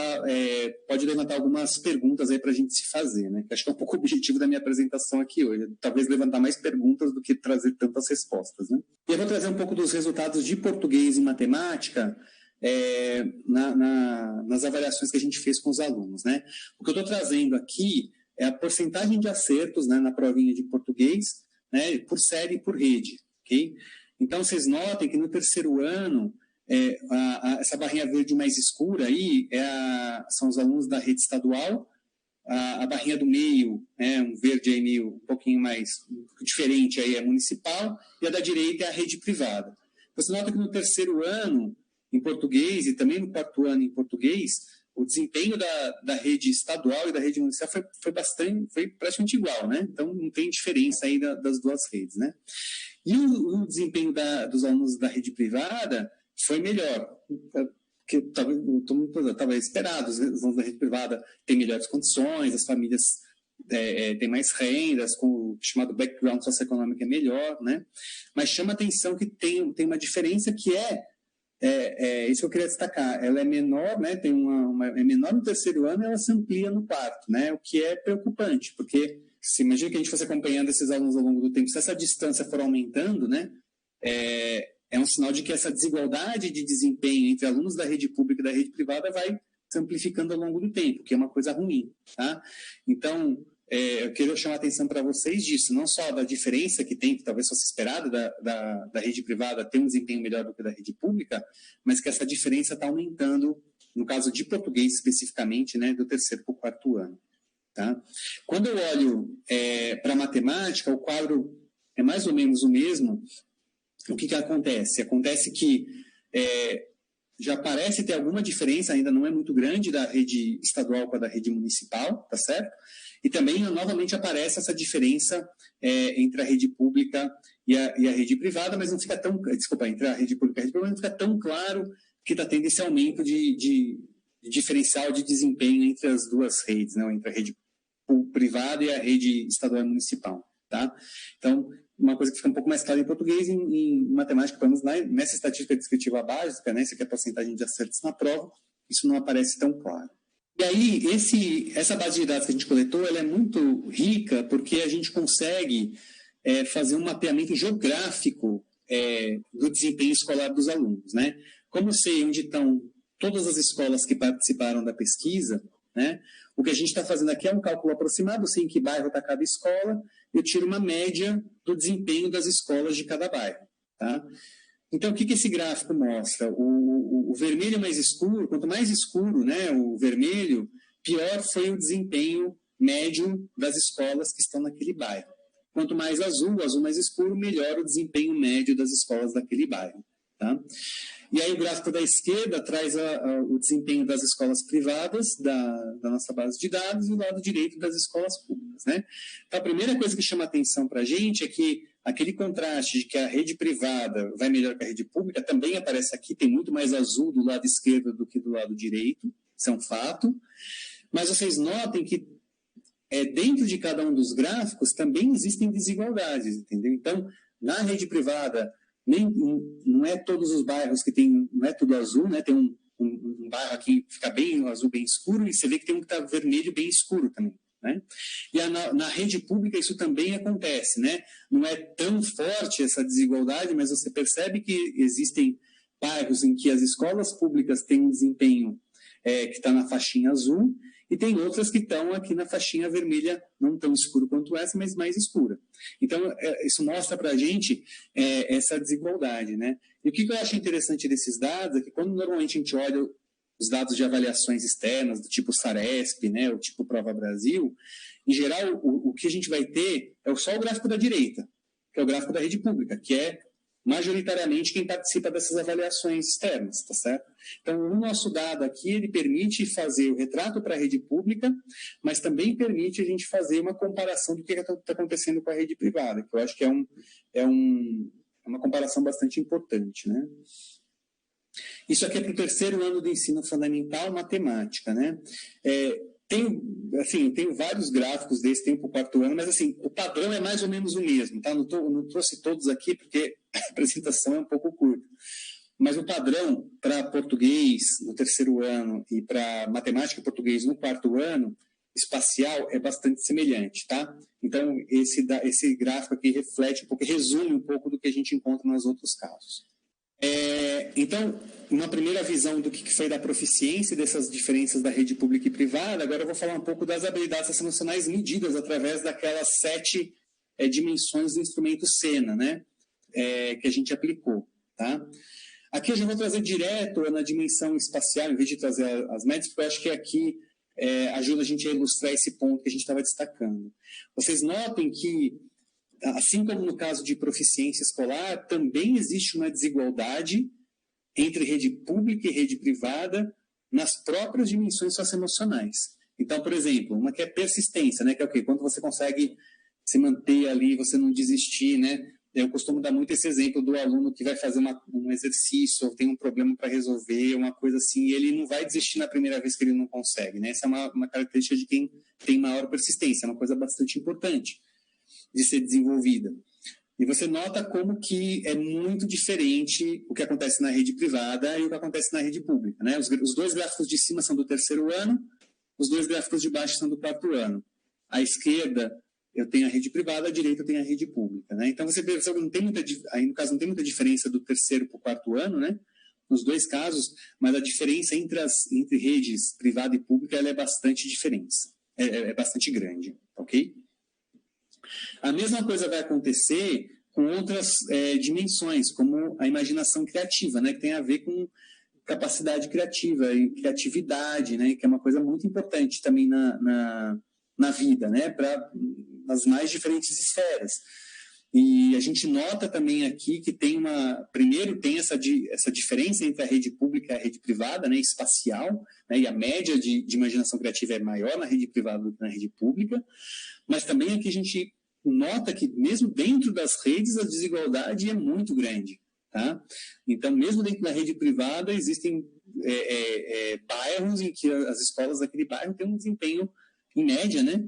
pode levantar algumas perguntas aí para a gente se fazer, né? Acho que é um pouco o objetivo da minha apresentação aqui hoje, talvez levantar mais perguntas do que trazer tantas respostas, né? E eu vou trazer um pouco dos resultados de português e matemática nas avaliações que a gente fez com os alunos, né? O que eu estou trazendo aqui é a porcentagem de acertos, né, na provinha de português, né, por série e por rede, ok? Então, vocês notem que no terceiro ano, essa barrinha verde mais escura aí são os alunos da rede estadual, a barrinha do meio, um verde aí meio um pouquinho mais diferente, aí é municipal, e a da direita é a rede privada. Você nota que no terceiro ano, em português, e também no quarto ano em português, o desempenho da rede estadual e da rede municipal foi praticamente igual, né? Então, não tem diferença aí das duas redes, né? E o desempenho dos alunos da rede privada foi melhor, porque todo mundo estava esperado, os alunos da rede privada têm melhores condições, as famílias têm mais rendas, com o chamado background socioeconômico é melhor, né? Mas chama atenção que tem uma diferença que isso que eu queria destacar, ela é menor, né? É menor no terceiro ano e ela se amplia no quarto, né? O que é preocupante, porque se imagina que a gente fosse acompanhando esses alunos ao longo do tempo, se essa distância for aumentando, né? É um sinal de que essa desigualdade de desempenho entre alunos da rede pública e da rede privada vai se amplificando ao longo do tempo, que é uma coisa ruim, tá? Então, eu queria chamar a atenção para vocês disso, não só da diferença que tem, que talvez fosse esperado da rede privada ter um desempenho melhor do que da rede pública, mas que essa diferença está aumentando, no caso de português especificamente, né, do terceiro para o quarto ano. Tá? Quando eu olho para a matemática, o quadro é mais ou menos o mesmo. O que acontece? Acontece que já parece ter alguma diferença, ainda não é muito grande, da rede estadual com a da rede municipal, tá certo? E também, novamente, aparece essa diferença entre a rede pública e a rede privada, mas não fica tão... Desculpa, entre a rede pública e a rede privada, não fica tão claro que está tendo esse aumento de diferencial de desempenho entre as duas redes, né? Entre a rede privada e a rede estadual e municipal, tá? Então, uma coisa que fica um pouco mais clara em português, em matemática, pelo menos nessa estatística descritiva básica, né, essa aqui é a porcentagem de acertos na prova, isso não aparece tão claro. E aí, essa base de dados que a gente coletou, ela é muito rica porque a gente consegue fazer um mapeamento geográfico do desempenho escolar dos alunos, né? Como eu sei onde estão todas as escolas que participaram da pesquisa, né? O que a gente está fazendo aqui é um cálculo aproximado, sei em que bairro está cada escola, eu tiro uma média do desempenho das escolas de cada bairro. Tá? Então, o que esse gráfico mostra? O vermelho mais escuro, quanto mais escuro, né, o vermelho, pior foi o desempenho médio das escolas que estão naquele bairro. Quanto mais azul mais escuro, melhor o desempenho médio das escolas daquele bairro. Tá? E aí o gráfico da esquerda traz o desempenho das escolas privadas da nossa base de dados e o lado direito das escolas públicas, né? Então, a primeira coisa que chama atenção para a gente é que aquele contraste de que a rede privada vai melhor que a rede pública também aparece aqui, tem muito mais azul do lado esquerdo do que do lado direito, isso é um fato. Mas vocês notem que dentro de cada um dos gráficos também existem desigualdades, entendeu? Então, na rede privada, não é todos os bairros que tem, não é tudo azul, né? Tem um bairro aqui que fica bem azul, bem escuro, e você vê que tem um que está vermelho, bem escuro também, né? E na rede pública isso também acontece, né? Não é tão forte essa desigualdade, mas você percebe que existem bairros em que as escolas públicas têm um desempenho que está na faixinha azul, e tem outras que estão aqui na faixinha vermelha, não tão escuro quanto essa, mas mais escura. Então, isso mostra para a gente essa desigualdade, né? E o que eu acho interessante desses dados é que quando normalmente a gente olha os dados de avaliações externas, do tipo Saresp, né, o tipo Prova Brasil, em geral, o que a gente vai ter é só o gráfico da direita, que é o gráfico da rede pública, que é majoritariamente quem participa dessas avaliações externas, tá certo? Então, o nosso dado aqui, ele permite fazer o retrato para a rede pública, mas também permite a gente fazer uma comparação do que está acontecendo com a rede privada, que eu acho que é uma comparação bastante importante, né? Isso aqui é para o terceiro ano do ensino fundamental, matemática, né? Tenho vários gráficos desse, tem para o quarto ano, mas assim, o padrão é mais ou menos o mesmo, tá? Não trouxe todos aqui porque a apresentação é um pouco curta. mas o padrão para português no terceiro ano e para matemática e português no quarto ano, espacial, é bastante semelhante, tá? Então, esse gráfico aqui reflete um pouco, resume um pouco do que a gente encontra nos outros casos. Então, uma primeira visão do que foi da proficiência dessas diferenças da rede pública e privada, agora eu vou falar um pouco das habilidades socioemocionais medidas através daquelas 7 dimensões do instrumento SENA, né? Que a gente aplicou, tá? Aqui eu já vou trazer direto na dimensão espacial, em vez de trazer as médias, porque eu acho que aqui ajuda a gente a ilustrar esse ponto que a gente estava destacando. Vocês notem que, assim como no caso de proficiência escolar, também existe uma desigualdade entre rede pública e rede privada nas próprias dimensões socioemocionais. Então, por exemplo, uma que é persistência, né, que é o quê? Quando você consegue se manter ali, você não desistir, né? Eu costumo dar muito esse exemplo do aluno que vai fazer um exercício ou tem um problema para resolver, uma coisa assim, e ele não vai desistir na primeira vez que ele não consegue, né? Essa é uma característica de quem tem maior persistência, é uma coisa bastante importante de ser desenvolvida. E você nota como que é muito diferente o que acontece na rede privada e o que acontece na rede pública, né? Os 2 gráficos de cima são do terceiro ano, os 2 gráficos de baixo são do quarto ano. À esquerda, eu tenho a rede privada, à direita eu tenho a rede pública, né? Então você percebe que aí no caso não tem muita diferença do terceiro para o quarto ano, né? Nos 2 casos, mas a diferença entre redes privada e pública ela é bastante bastante grande, ok? A mesma coisa vai acontecer com outras dimensões, como a imaginação criativa, né? Que tem a ver com capacidade criativa e criatividade, né? Que é uma coisa muito importante também na vida, né? Nas mais diferentes esferas. E a gente nota também aqui que primeiro tem essa diferença entre a rede pública e a rede privada, né, espacial, né, e a média de imaginação criativa é maior na rede privada do que na rede pública, mas também aqui a gente nota que mesmo dentro das redes a desigualdade é muito grande, tá? Então, mesmo dentro da rede privada existem bairros em que as escolas daquele bairro têm um desempenho, em média, né,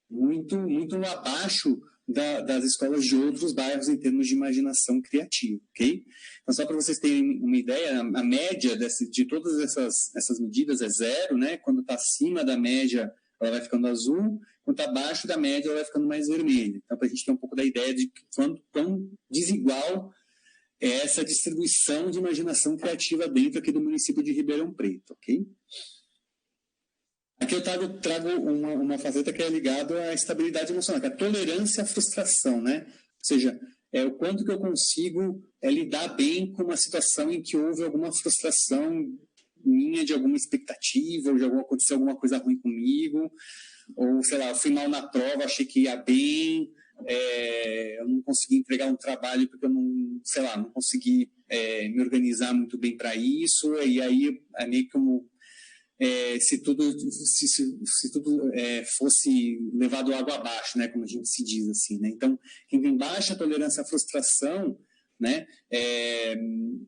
muito, muito abaixo das escolas de outros bairros em termos de imaginação criativa, ok? Então, só para vocês terem uma ideia, a média de todas essas medidas é 0, né? Quando está acima da média, ela vai ficando azul, quando está abaixo da média, ela vai ficando mais vermelha. Então, para a gente ter um pouco da ideia de quão desigual é essa distribuição de imaginação criativa dentro aqui do município de Ribeirão Preto, ok? Aqui eu trago uma faceta que é ligada à estabilidade emocional, que é a tolerância à frustração, né? Ou seja, o quanto que eu consigo lidar bem com uma situação em que houve alguma frustração minha de alguma expectativa, ou de acontecer alguma coisa ruim comigo, ou, sei lá, eu fui mal na prova, achei que ia bem, eu não consegui entregar um trabalho porque eu não, sei lá, não consegui me organizar muito bem para isso, e aí é meio como se tudo fosse levado água abaixo, né, como a gente se diz assim, né? Então, quem tem baixa tolerância à frustração, né,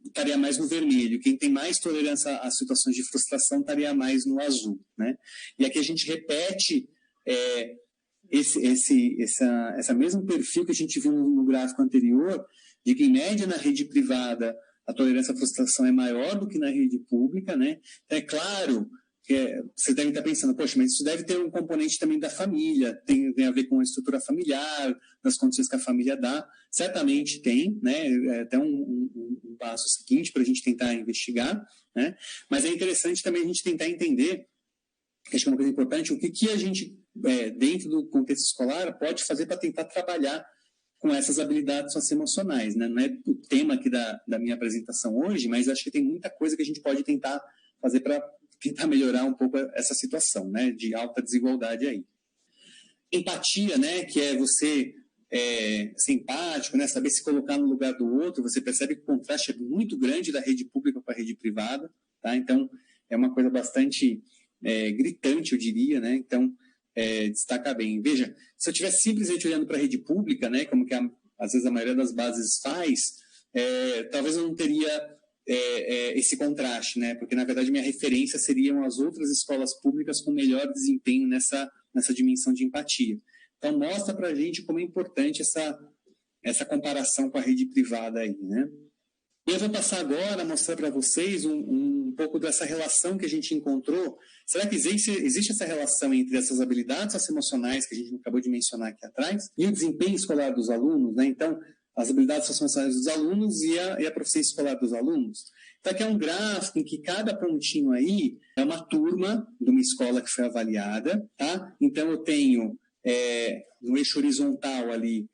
estaria mais no vermelho. Quem tem mais tolerância a situações de frustração estaria mais no azul, né? E aqui a gente repete esse mesmo perfil que a gente viu no gráfico anterior, de que em média na rede privada a tolerância à frustração é maior do que na rede pública, né? Então, é claro que você deve estar pensando, poxa, mas isso deve ter um componente também da família, tem a ver com a estrutura familiar, das condições que a família dá. Certamente tem, né? É até um passo seguinte para a gente tentar investigar, né? Mas é interessante também a gente tentar entender, acho que é uma coisa importante, o que a gente, dentro do contexto escolar, pode fazer para tentar trabalhar com essas habilidades socioemocionais, né? Não é o tema aqui da minha apresentação hoje, mas acho que tem muita coisa que a gente pode tentar fazer para tentar melhorar um pouco essa situação, né? De alta desigualdade aí. Empatia, né? Que é você ser empático, né? Saber se colocar no lugar do outro. Você percebe que o contraste é muito grande da rede pública para a rede privada, tá? Então, é uma coisa bastante gritante, eu diria, né? Então, destaca bem. Veja, se eu estivesse simplesmente olhando para a rede pública, né, como que às vezes a maioria das bases faz, talvez eu não teria esse contraste, né, porque na verdade minha referência seriam as outras escolas públicas com melhor desempenho nessa dimensão de empatia. Então mostra para a gente como é importante essa comparação com a rede privada aí, né? Eu vou passar agora a mostrar para vocês um pouco dessa relação que a gente encontrou. Será que existe essa relação entre essas habilidades socioemocionais que a gente acabou de mencionar aqui atrás e o desempenho escolar dos alunos, né? Então, as habilidades socioemocionais dos alunos e a proficiência escolar dos alunos. Então, aqui é um gráfico em que cada pontinho aí é uma turma de uma escola que foi avaliada, tá? Então, eu tenho no eixo horizontal ali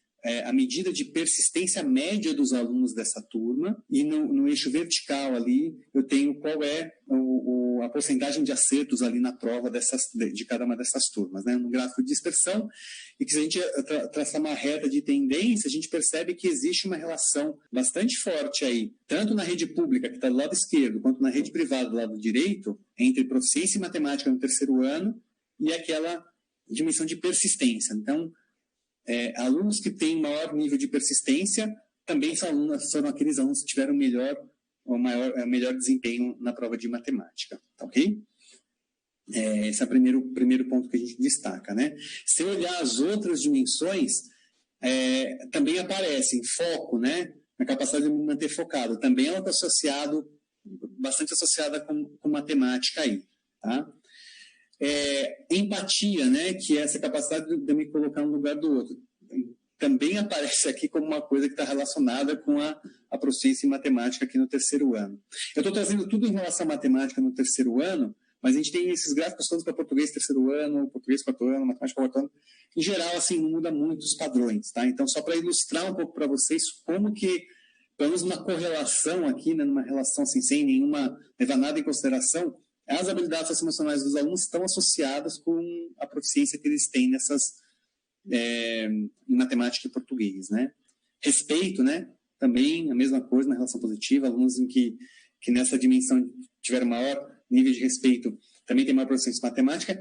a medida de persistência média dos alunos dessa turma, e no eixo vertical ali eu tenho qual é a porcentagem de acertos ali na prova de cada uma dessas turmas, né? No gráfico de dispersão, e que se a gente traçar uma reta de tendência, a gente percebe que existe uma relação bastante forte aí, tanto na rede pública, que está do lado esquerdo, quanto na rede privada do lado direito, entre proficiência em matemática no terceiro ano e aquela dimensão de persistência. Então, alunos que têm maior nível de persistência também foram aqueles alunos que tiveram melhor desempenho na prova de matemática, tá ok? Esse é o primeiro ponto que a gente destaca, né? Se olhar as outras dimensões, também aparecem foco, né? A capacidade de me manter focado, também ela está bastante associada com matemática aí, tá? Empatia, né, que é essa capacidade de me colocar no lugar do outro, também aparece aqui como uma coisa que está relacionada com a proficiência em matemática aqui no terceiro ano. Eu estou trazendo tudo em relação à matemática no terceiro ano, mas a gente tem esses gráficos todos para português terceiro ano, português quarto ano, matemática quarto ano. Em geral, assim, não muda muito os padrões, tá? Então, só para ilustrar um pouco para vocês como que, pelo menos uma correlação aqui, né, numa relação assim, sem levar nada em consideração, as habilidades socioemocionais dos alunos estão associadas com a proficiência que eles têm em matemática e português, né? Respeito, né? Também a mesma coisa na relação positiva, alunos que nessa dimensão tiveram maior nível de respeito também tem maior proficiência em matemática,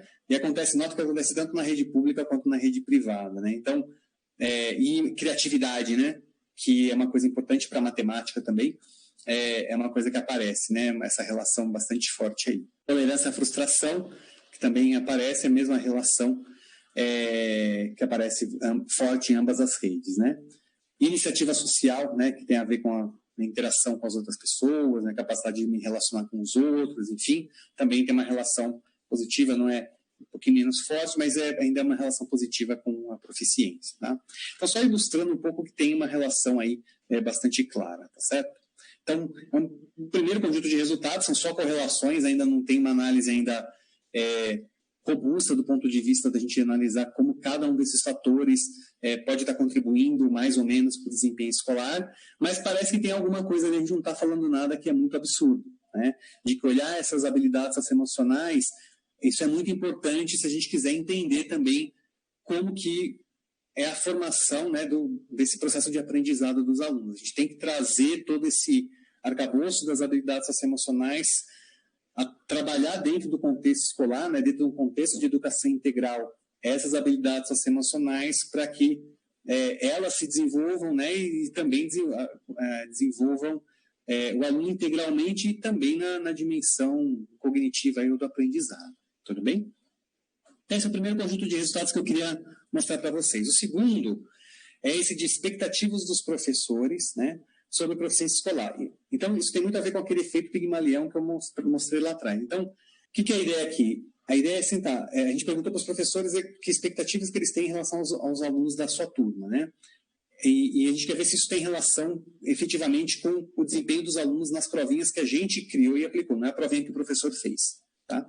nota que acontece tanto na rede pública quanto na rede privada, né? Então, e criatividade, né? Que é uma coisa importante para a matemática também, é uma coisa que aparece, né? Essa relação bastante forte aí. Tolerância à frustração, que também aparece, é a mesma relação que aparece forte em ambas as redes, né? Iniciativa social, né? Que tem a ver com a interação com as outras pessoas, né? Capacidade de me relacionar com os outros, enfim, também tem uma relação positiva, não é um pouquinho menos forte, mas ainda é uma relação positiva com a proficiência, tá? Então, só ilustrando um pouco que tem uma relação aí bastante clara, tá certo? Então, o primeiro conjunto de resultados são só correlações, ainda não tem uma análise ainda robusta do ponto de vista da gente analisar como cada um desses fatores pode estar contribuindo mais ou menos para o desempenho escolar, mas parece que tem alguma coisa ali, a gente não está falando nada que é muito absurdo, né? De que olhar essas habilidades socioemocionais, isso é muito importante se a gente quiser entender também como que é a formação, né, desse processo de aprendizado dos alunos. A gente tem que trazer todo esse arcabouço das habilidades socioemocionais a trabalhar dentro do contexto escolar, né, dentro do contexto de educação integral, essas habilidades socioemocionais para que elas se desenvolvam, né, e também desenvolvam o aluno integralmente e também na dimensão cognitiva aí do aprendizado. Tudo bem? Esse é o primeiro conjunto de resultados que eu queria mostrar para vocês. O segundo é esse de expectativas dos professores, né, sobre proficiência escolar. Então, isso tem muito a ver com aquele efeito Pigmalião que eu mostrei lá atrás. Então, o que é a ideia aqui? A ideia é sentar. A gente perguntou para os professores que expectativas que eles têm em relação aos alunos da sua turma, né? E a gente quer ver se isso tem relação efetivamente com o desempenho dos alunos nas provinhas que a gente criou e aplicou, não é a provinha que o professor fez, tá?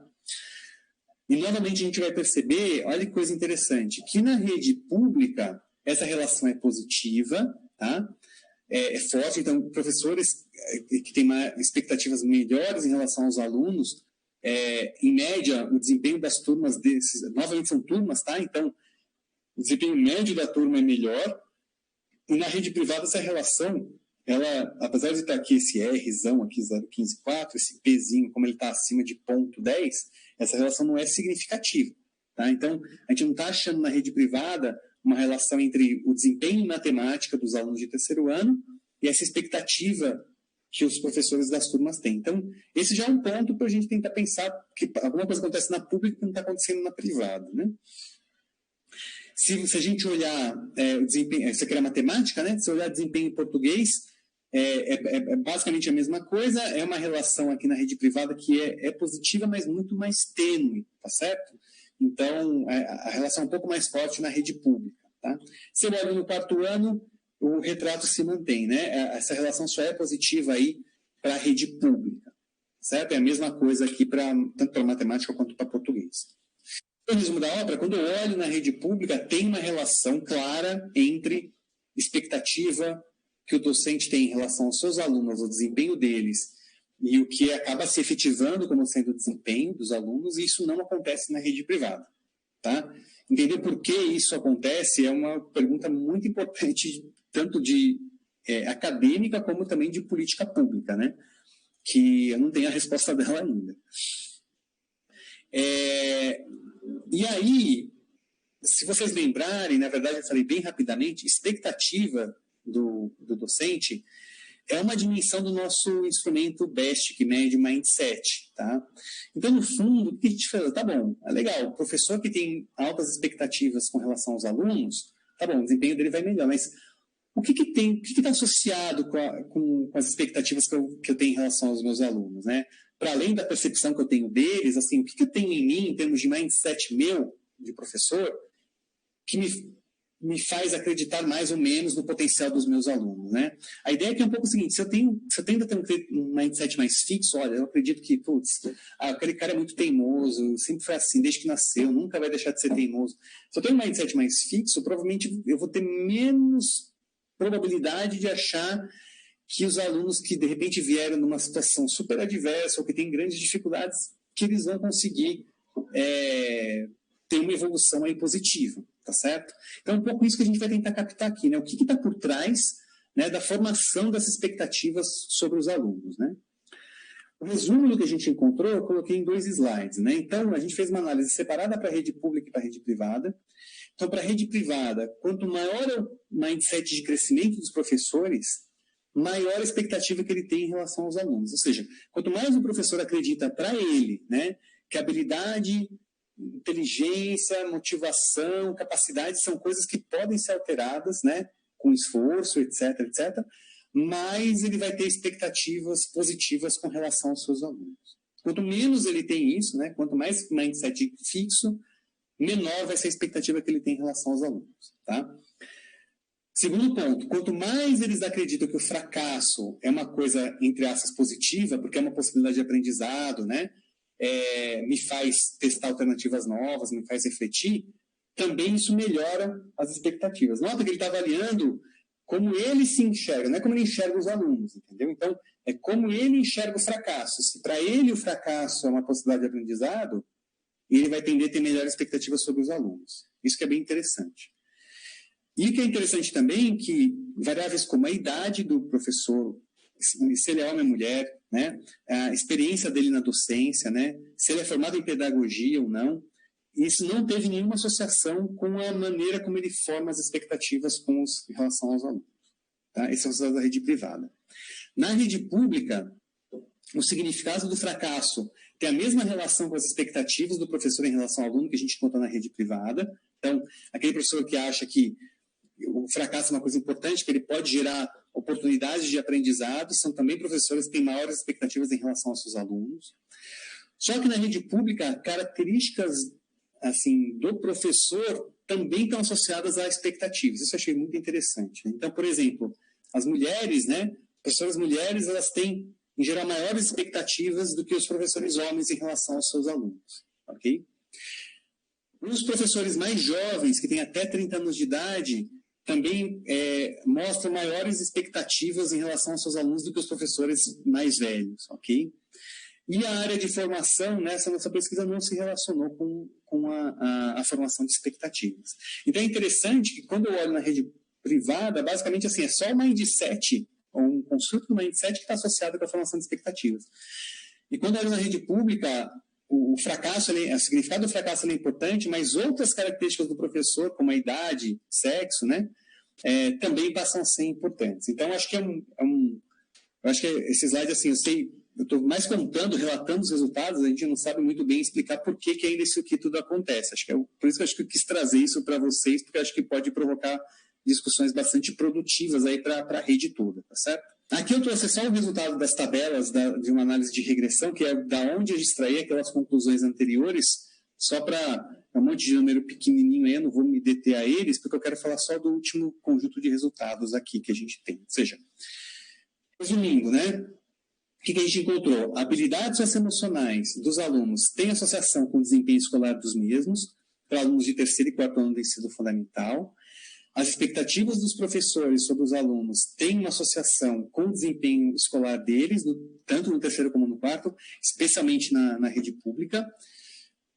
E, novamente, a gente vai perceber, olha que coisa interessante, que na rede pública essa relação é positiva, tá? É forte, então, professores que têm expectativas melhores em relação aos alunos, em média, o desempenho das turmas desses, novamente são turmas, tá? Então, o desempenho médio da turma é melhor, e na rede privada essa relação, ela, apesar de estar aqui esse Rzão, aqui 0,154, esse Pzinho, como ele está acima de 0,10, essa relação não é significativa, tá? Então, a gente não está achando na rede privada uma relação entre o desempenho em matemática dos alunos de terceiro ano e essa expectativa que os professores das turmas têm. Então, esse já é um ponto para a gente tentar pensar que alguma coisa acontece na pública que não está acontecendo na privada, né? Se a gente olhar o desempenho, isso aqui era matemática, né? Se olhar desempenho em português, é basicamente a mesma coisa, é uma relação aqui na rede privada que é positiva, mas muito mais tênue, tá certo? Então, a relação é um pouco mais forte na rede pública, tá? Se eu olho no 4º ano, o retrato se mantém, né? Essa relação só é positiva aí para a rede pública, certo? É a mesma coisa aqui tanto para matemática quanto para português. No resumo da obra, quando eu olho na rede pública, tem uma relação clara entre expectativa que o docente tem em relação aos seus alunos, ao desempenho deles, e o que acaba se efetivando como sendo o desempenho dos alunos, e isso não acontece na rede privada, tá? Entender por que isso acontece é uma pergunta muito importante, tanto de acadêmica como também de política pública, né? Que eu não tenho a resposta dela ainda. E aí, se vocês lembrarem, na verdade eu falei bem rapidamente, expectativa do docente é uma dimensão do nosso instrumento BEST, que mede mindset, tá? Então, no fundo, o que a gente fala? Tá bom, é legal, o professor que tem altas expectativas com relação aos alunos, tá bom, o desempenho dele vai melhor, mas o que está associado com as expectativas que eu tenho em relação aos meus alunos, né? Para além da percepção que eu tenho deles, assim, o que eu tenho em mim, em termos de mindset meu, de professor, que me faz acreditar mais ou menos no potencial dos meus alunos, né? A ideia aqui é um pouco o seguinte, se eu tendo a ter um mindset mais fixo, olha, eu acredito que, aquele cara é muito teimoso, sempre foi assim, desde que nasceu, nunca vai deixar de ser teimoso. Se eu tenho um mindset mais fixo, provavelmente eu vou ter menos probabilidade de achar que os alunos que, de repente, vieram numa situação super adversa ou que têm grandes dificuldades, que eles vão conseguir ter uma evolução aí positiva, tá certo? Então, é um pouco isso que a gente vai tentar captar aqui, né? O que está por trás, né, da formação dessas expectativas sobre os alunos, né? O resumo do que a gente encontrou, eu coloquei em 2 slides, né? Então, a gente fez uma análise separada para a rede pública e para a rede privada. Então, para a rede privada, quanto maior é o mindset de crescimento dos professores, maior a expectativa que ele tem em relação aos alunos. Ou seja, quanto mais o professor acredita para ele, né, que habilidade, inteligência, motivação, capacidade são coisas que podem ser alteradas, né, com esforço, etc., etc., mais ele vai ter expectativas positivas com relação aos seus alunos. Quanto menos ele tem isso, né, quanto mais mindset fixo, menor vai ser a expectativa que ele tem em relação aos alunos, tá? Segundo ponto, quanto mais eles acreditam que o fracasso é uma coisa, entre aspas, positiva, porque é uma possibilidade de aprendizado, né? Me faz testar alternativas novas, me faz refletir, também isso melhora as expectativas. Nota que ele está avaliando como ele se enxerga, não é como ele enxerga os alunos, entendeu? Então, é como ele enxerga o fracasso. Se para ele o fracasso é uma possibilidade de aprendizado, ele vai tender a ter melhor expectativa sobre os alunos. Isso que é bem interessante. E o que é interessante também é que variáveis como a idade do professor, se ele é homem ou mulher, né, a experiência dele na docência, né, se ele é formado em pedagogia ou não, isso não teve nenhuma associação com a maneira como ele forma as expectativas em relação aos alunos. Tá? Esse é o resultado da rede privada. Na rede pública, o significado do fracasso tem a mesma relação com as expectativas do professor em relação ao aluno que a gente encontra na rede privada. Então, aquele professor que acha que o fracasso é uma coisa importante, que ele pode gerar oportunidades de aprendizado, são também professores que têm maiores expectativas em relação aos seus alunos. Só que na rede pública, características assim, do professor também estão associadas a expectativas. Isso eu achei muito interessante. Né? Então, por exemplo, as mulheres, né, professoras mulheres, elas têm, em geral, maiores expectativas do que os professores homens em relação aos seus alunos. Ok? Os professores mais jovens, que têm até 30 anos de idade, também mostram maiores expectativas em relação aos seus alunos do que os professores mais velhos, ok? E a área de formação, nessa nossa pesquisa, não se relacionou com a formação de expectativas. Então é interessante que quando eu olho na rede privada, basicamente assim, é só o mindset, ou um construto do mindset que está associado com a formação de expectativas. E quando eu olho na rede pública, o fracasso, o significado do fracasso é importante, mas outras características do professor, como a idade, sexo, né, também passam a ser importantes. Então, acho que eu acho que esse slide, assim, eu estou mais contando, relatando os resultados, a gente não sabe muito bem explicar por que ainda isso aqui tudo acontece. Acho que por isso que eu acho que eu quis trazer isso para vocês, porque acho que pode provocar discussões bastante produtivas aí para a rede toda, tá certo? Aqui eu trouxe só o resultado das tabelas de uma análise de regressão, que é da onde eu extraí aquelas conclusões anteriores, só para um monte de número pequenininho aí, eu não vou me deter a eles, porque eu quero falar só do último conjunto de resultados aqui que a gente tem. Ou seja, resumindo, né? O que a gente encontrou? Habilidades socioemocionais dos alunos têm associação com o desempenho escolar dos mesmos, para alunos de terceiro e quarto ano do ensino fundamental. As expectativas dos professores sobre os alunos têm uma associação com o desempenho escolar deles, tanto no terceiro como no quarto, especialmente na rede pública.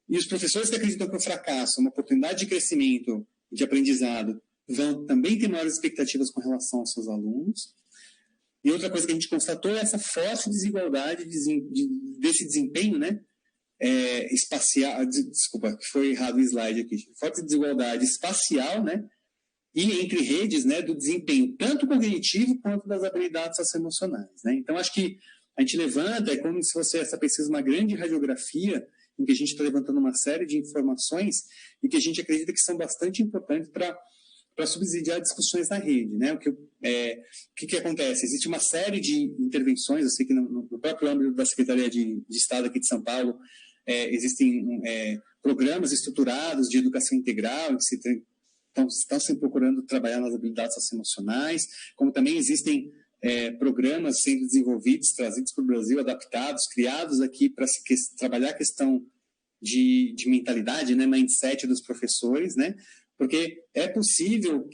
E os professores que acreditam que o fracasso é uma oportunidade de crescimento, de aprendizado, vão também ter maiores expectativas com relação aos seus alunos. E outra coisa que a gente constatou é essa forte desigualdade desse desempenho, né? Espacial, desculpa, que foi errado o slide aqui. Forte desigualdade espacial, né? E entre redes, né, do desempenho tanto cognitivo quanto das habilidades socioemocionais, né? Então, acho que a gente levanta, é como se fosse essa pesquisa uma grande radiografia, em que a gente está levantando uma série de informações e que a gente acredita que são bastante importantes para subsidiar discussões na rede, né? O que acontece? Existe uma série de intervenções, eu sei que no próprio âmbito da Secretaria de Estado aqui de São Paulo, existem programas estruturados de educação integral, em que se tem, estão sempre procurando trabalhar nas habilidades socioemocionais, como também existem programas sendo desenvolvidos, trazidos para o Brasil, adaptados, criados aqui para se trabalhar a questão de mentalidade, né, mindset dos professores, né, porque é possível,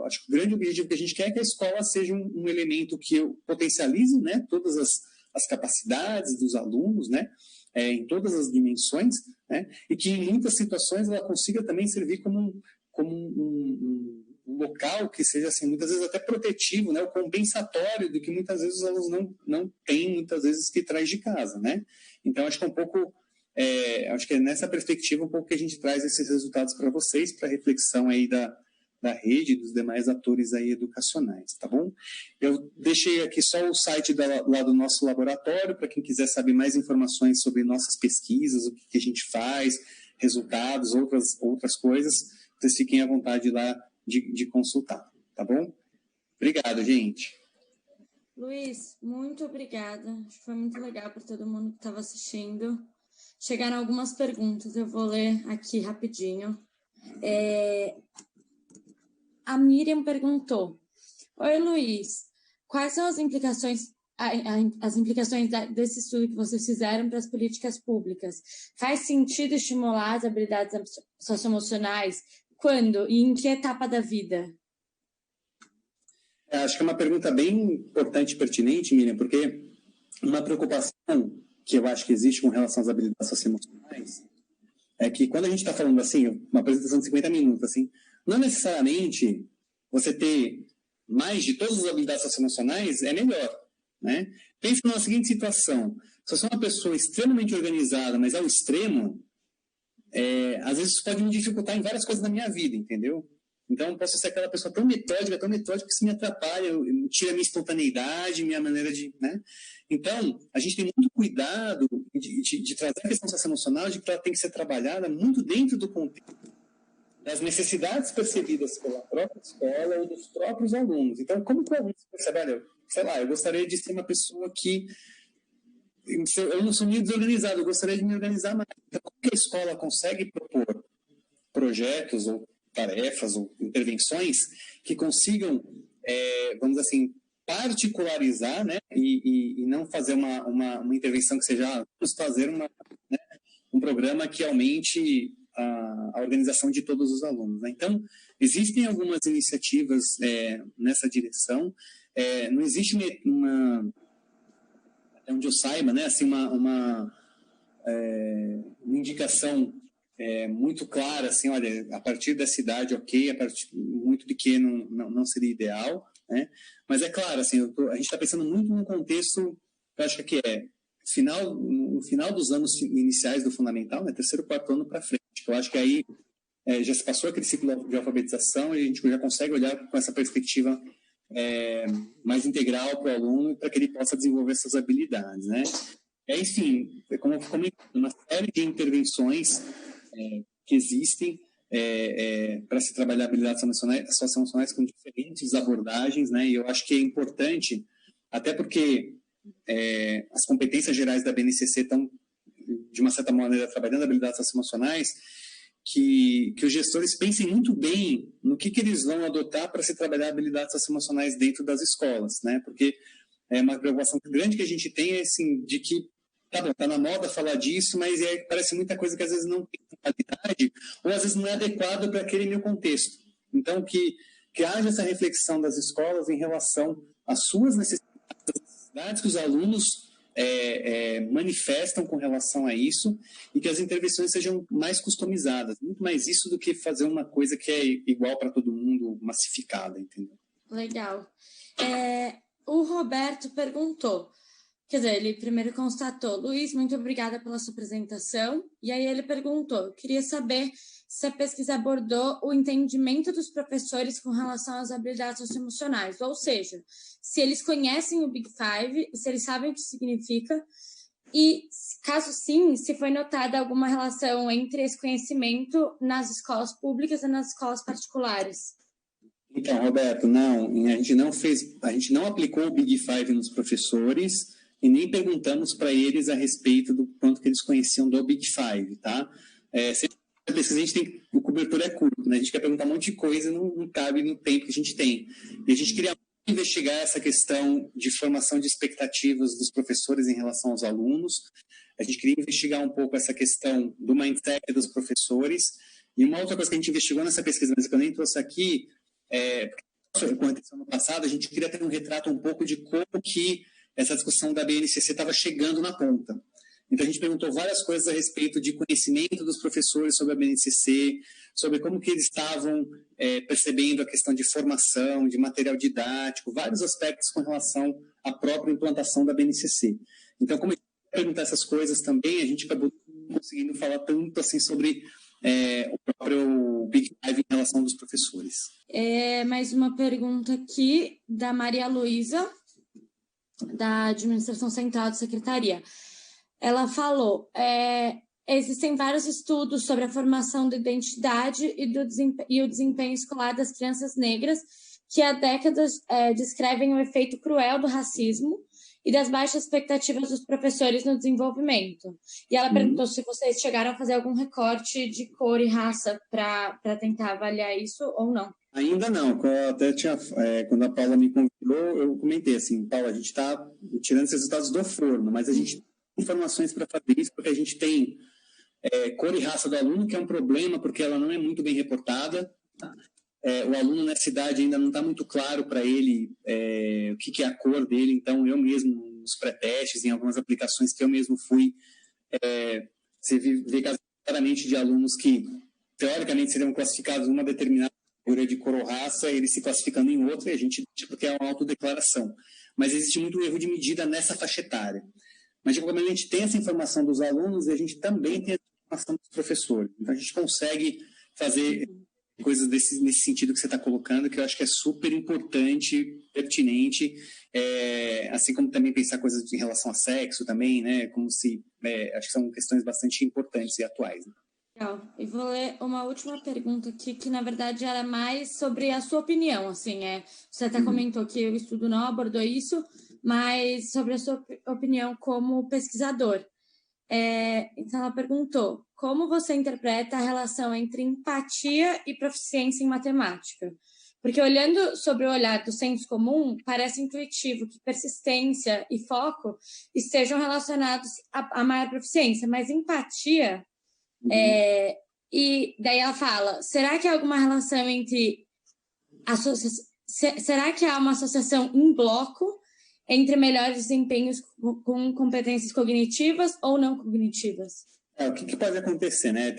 acho que o grande objetivo que a gente quer é que a escola seja um elemento que potencialize, né, todas as capacidades dos alunos, né, em todas as dimensões, né, e que em muitas situações ela consiga também servir como um local que seja, assim, muitas vezes até protetivo, né, o compensatório do que muitas vezes os alunos não têm, muitas vezes, que traz de casa, né? Então, acho que é um pouco, acho que é nessa perspectiva um pouco que a gente traz esses resultados para vocês, para reflexão aí da rede e dos demais atores aí educacionais, tá bom? Eu deixei aqui só o site lá do nosso laboratório, para quem quiser saber mais informações sobre nossas pesquisas, o que a gente faz, resultados, outras coisas, vocês fiquem à vontade lá de consultar, tá bom? Obrigado, gente. Luiz, muito obrigada. Acho que foi muito legal para todo mundo que estava assistindo. Chegaram algumas perguntas, eu vou ler aqui rapidinho. A Miriam perguntou: Oi, Luiz, quais são as implicações desse estudo que vocês fizeram para as políticas públicas? Faz sentido estimular as habilidades socioemocionais? Quando e em que etapa da vida? Acho que é uma pergunta bem importante e pertinente, Miriam, porque uma preocupação que eu acho que existe com relação às habilidades socioemocionais é que quando a gente está falando assim, uma apresentação de 50 minutos, assim, não necessariamente você ter mais de todas as habilidades socioemocionais é melhor, né? Pense na seguinte situação: se eu sou uma pessoa extremamente organizada, mas ao extremo, às vezes isso pode me dificultar em várias coisas da minha vida, entendeu? Então, eu posso ser aquela pessoa tão metódica que isso me atrapalha, tira a minha espontaneidade, minha maneira de... né? Então, a gente tem muito cuidado de trazer a questão socioemocional, de que ela tem que ser trabalhada muito dentro do contexto das necessidades percebidas pela própria escola ou dos próprios alunos. Então, como que o aluno percebe? Olha, sei lá, eu gostaria de ser uma pessoa que... Eu não sou meio desorganizado, eu gostaria de me organizar mais. Então, como que a escola consegue propor projetos ou tarefas ou intervenções que consigam, vamos dizer assim, particularizar, né, e não fazer uma intervenção que seja, vamos fazer um programa que aumente a organização de todos os alunos, né? Então, existem algumas iniciativas nessa direção. Não existe até onde eu saiba, né, assim, uma indicação muito clara, assim, olha, a partir dessa idade, ok, a partir muito pequeno não seria ideal, né? Mas é claro, assim, a gente está pensando muito num contexto, eu acho que no final dos anos iniciais do fundamental, né, terceiro, quarto ano para frente. Eu acho que aí já se passou aquele ciclo de alfabetização e a gente já consegue olhar com essa perspectiva mais integral para o aluno, para que ele possa desenvolver essas habilidades, né? Enfim, como eu comentei, uma série de intervenções que existem para se trabalhar habilidades socioemocionais com diferentes abordagens, né? E eu acho que é importante, até porque as competências gerais da BNCC estão, de uma certa maneira, trabalhando habilidades socioemocionais, que os gestores pensem muito bem no que eles vão adotar para se trabalhar habilidades socioemocionais dentro das escolas, né? Porque é uma preocupação grande que a gente tem, assim, de que tá bom, tá na moda falar disso, mas parece muita coisa que às vezes não tem qualidade ou às vezes não é adequado para aquele meu contexto. Então, que haja essa reflexão das escolas em relação às suas necessidades que os alunos manifestam com relação a isso e que as intervenções sejam mais customizadas, muito mais isso do que fazer uma coisa que é igual para todo mundo, massificada, entendeu? Legal. O Roberto perguntou, quer dizer, ele primeiro constatou, Luiz, muito obrigada pela sua apresentação, e aí ele perguntou, queria saber se a pesquisa abordou o entendimento dos professores com relação às habilidades socioemocionais, ou seja, se eles conhecem o Big Five, se eles sabem o que significa, e caso sim, se foi notada alguma relação entre esse conhecimento nas escolas públicas e nas escolas particulares. Então, Roberto, não, a gente não aplicou o Big Five nos professores e nem perguntamos para eles a respeito do quanto que eles conheciam do Big Five, tá? Sempre a pesquisa a gente tem, o cobertor é curto, né? A gente quer perguntar um monte de coisa e não cabe no tempo que a gente tem. E a gente queria investigar essa questão de formação de expectativas dos professores em relação aos alunos. A gente queria investigar um pouco essa questão do mindset dos professores. E uma outra coisa que a gente investigou nessa pesquisa, mas que eu nem trouxe aqui, com a atenção no passado, a gente queria ter um retrato um pouco de como que essa discussão da BNCC estava chegando na ponta. Então, a gente perguntou várias coisas a respeito de conhecimento dos professores sobre a BNCC, sobre como que eles estavam percebendo a questão de formação, de material didático, vários aspectos com relação à própria implantação da BNCC. Então, como a gente perguntar essas coisas também, a gente acabou conseguindo falar tanto assim sobre o próprio Big Five em relação dos professores. Mais uma pergunta aqui da Maria Luísa, da Administração Central da Secretaria. Ela falou, existem vários estudos sobre a formação da identidade e o desempenho escolar das crianças negras que há décadas descrevem o efeito cruel do racismo e das baixas expectativas dos professores no desenvolvimento. E ela perguntou se vocês chegaram a fazer algum recorte de cor e raça para tentar avaliar isso ou não. Ainda não. Quando a Paula me convidou, eu comentei assim, Paula, a gente está tirando esses resultados do forno, mas a gente tem informações para fazer isso, porque a gente tem cor e raça do aluno, que é um problema, porque ela não é muito bem reportada. Tá? O aluno nessa idade ainda não está muito claro para ele o que é a cor dele, então eu mesmo, nos pré-testes, em algumas aplicações que eu mesmo fui, você vê claramente de alunos que, teoricamente, seriam classificados numa determinada categoria de cor ou raça, eles se classificando em outra, e a gente, porque é uma autodeclaração. Mas existe muito erro de medida nessa faixa etária. Mas, de qualquer maneira, a gente tem essa informação dos alunos e a gente também tem a informação dos professores. Então, a gente consegue fazer coisas nesse sentido que você está colocando, que eu acho que é super importante, pertinente, assim como também pensar coisas em relação a sexo também, né? Como se, acho que são questões bastante importantes e atuais. Né? Legal. E vou ler uma última pergunta aqui, que na verdade era mais sobre a sua opinião, assim, você até comentou que o estudo não abordou isso, mas sobre a sua opinião como pesquisador. Então ela perguntou, como você interpreta a relação entre empatia e proficiência em matemática? Porque olhando sobre o olhar do senso comum, parece intuitivo que persistência e foco estejam relacionados a maior proficiência, mas empatia... e daí ela fala, será que há alguma relação entre será que há uma associação em bloco entre melhores desempenhos com competências cognitivas ou não cognitivas? O que pode acontecer, né?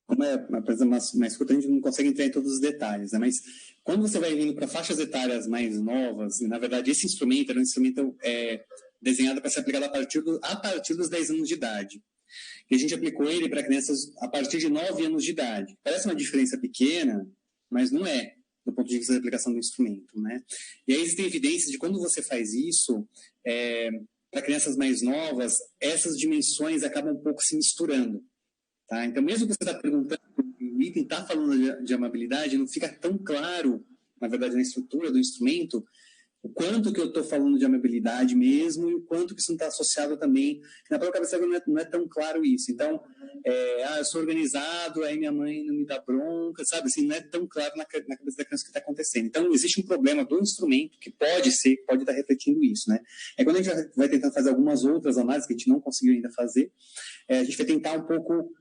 Como é uma coisa mais curta, a gente não consegue entrar em todos os detalhes, né? Mas quando você vai vindo para faixas etárias mais novas, e na verdade esse instrumento era um instrumento desenhado para ser aplicado a partir dos 10 anos de idade. E a gente aplicou ele para crianças a partir de 9 anos de idade. Parece uma diferença pequena, mas não é, do ponto de vista da aplicação do instrumento, né? E aí existem evidências de quando você faz isso, para crianças mais novas, essas dimensões acabam um pouco se misturando, tá? Então, mesmo que você está perguntando em o item está falando de amabilidade, não fica tão claro, na verdade, na estrutura do instrumento, o quanto que eu estou falando de amabilidade mesmo e o quanto que isso não está associado também. Na própria cabeça não é tão claro isso. Então, eu sou organizado, aí minha mãe não me dá bronca, sabe? Assim, não é tão claro na cabeça da criança o que está acontecendo. Então, existe um problema do instrumento que pode estar refletindo isso, né? Quando a gente vai tentando fazer algumas outras análises que a gente não conseguiu ainda fazer, a gente vai tentar um pouco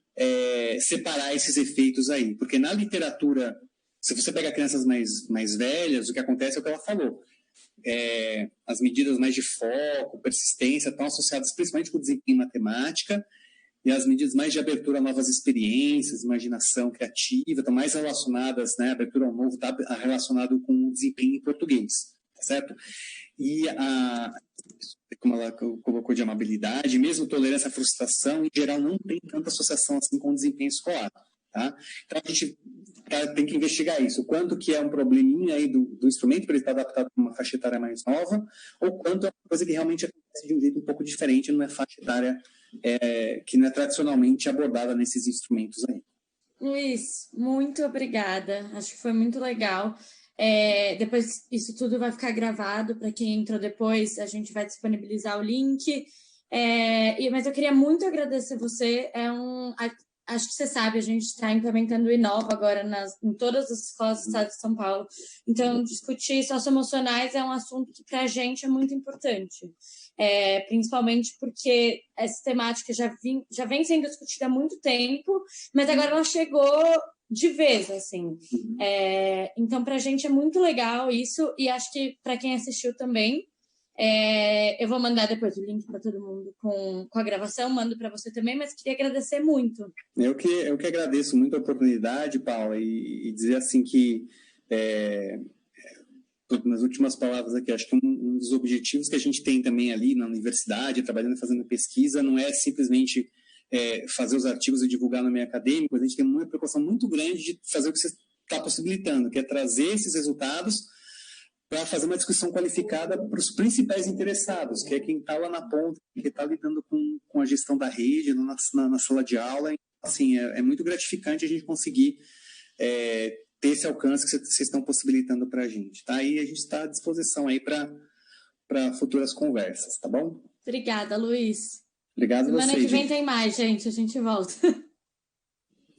separar esses efeitos aí. Porque na literatura, se você pega crianças mais velhas, o que acontece é o que ela falou. As medidas mais de foco, persistência, estão associadas principalmente com o desempenho em matemática, e as medidas mais de abertura a novas experiências, imaginação criativa, estão mais relacionadas, né, a abertura ao novo está relacionado com o desempenho em português, tá certo? E como ela colocou de amabilidade, mesmo tolerância à frustração, em geral não tem tanta associação assim com o desempenho escolar, tá? Então a gente tem que investigar isso, o quanto que é um probleminha aí do instrumento para ele estar adaptado para uma faixa etária mais nova, ou quanto é uma coisa que realmente acontece de um jeito um pouco diferente numa faixa etária que não é tradicionalmente abordada nesses instrumentos aí. Luiz, muito obrigada, acho que foi muito legal. Depois isso tudo vai ficar gravado, para quem entrou depois, a gente vai disponibilizar o link, mas eu queria muito agradecer você, acho que você sabe, a gente está implementando o Inova agora em todas as escolas do estado de São Paulo. Então, discutir socioemocionais é um assunto que, para a gente, é muito importante. Principalmente porque essa temática já vem sendo discutida há muito tempo, mas agora ela chegou de vez, assim. Então, para a gente é muito legal isso, e acho que para quem assistiu também, eu vou mandar depois o link para todo mundo com a gravação, mando para você também, mas queria agradecer muito. Eu que agradeço muito a oportunidade, Paula, e dizer assim que, nas últimas palavras aqui, acho que um dos objetivos que a gente tem também ali na universidade, trabalhando e fazendo pesquisa, não é simplesmente fazer os artigos e divulgar no meio acadêmico, a gente tem uma preocupação muito grande de fazer o que você está possibilitando, que é trazer esses resultados para fazer uma discussão qualificada para os principais interessados, que é quem está lá na ponta, que está lidando com a gestão da rede, na sala de aula. Assim, é muito gratificante a gente conseguir ter esse alcance que vocês estão possibilitando para a gente. Tá? E a gente está à disposição aí para futuras conversas, tá bom? Obrigada, Luiz. Obrigado a vocês. Semana que vem tem mais, gente. A gente volta.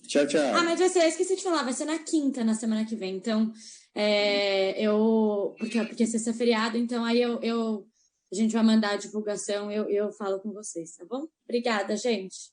Tchau, tchau. Mas eu esqueci de falar, vai ser na quinta, na semana que vem. Então, porque sexta é feriado, então aí a gente vai mandar a divulgação, eu falo com vocês, tá bom? Obrigada, gente.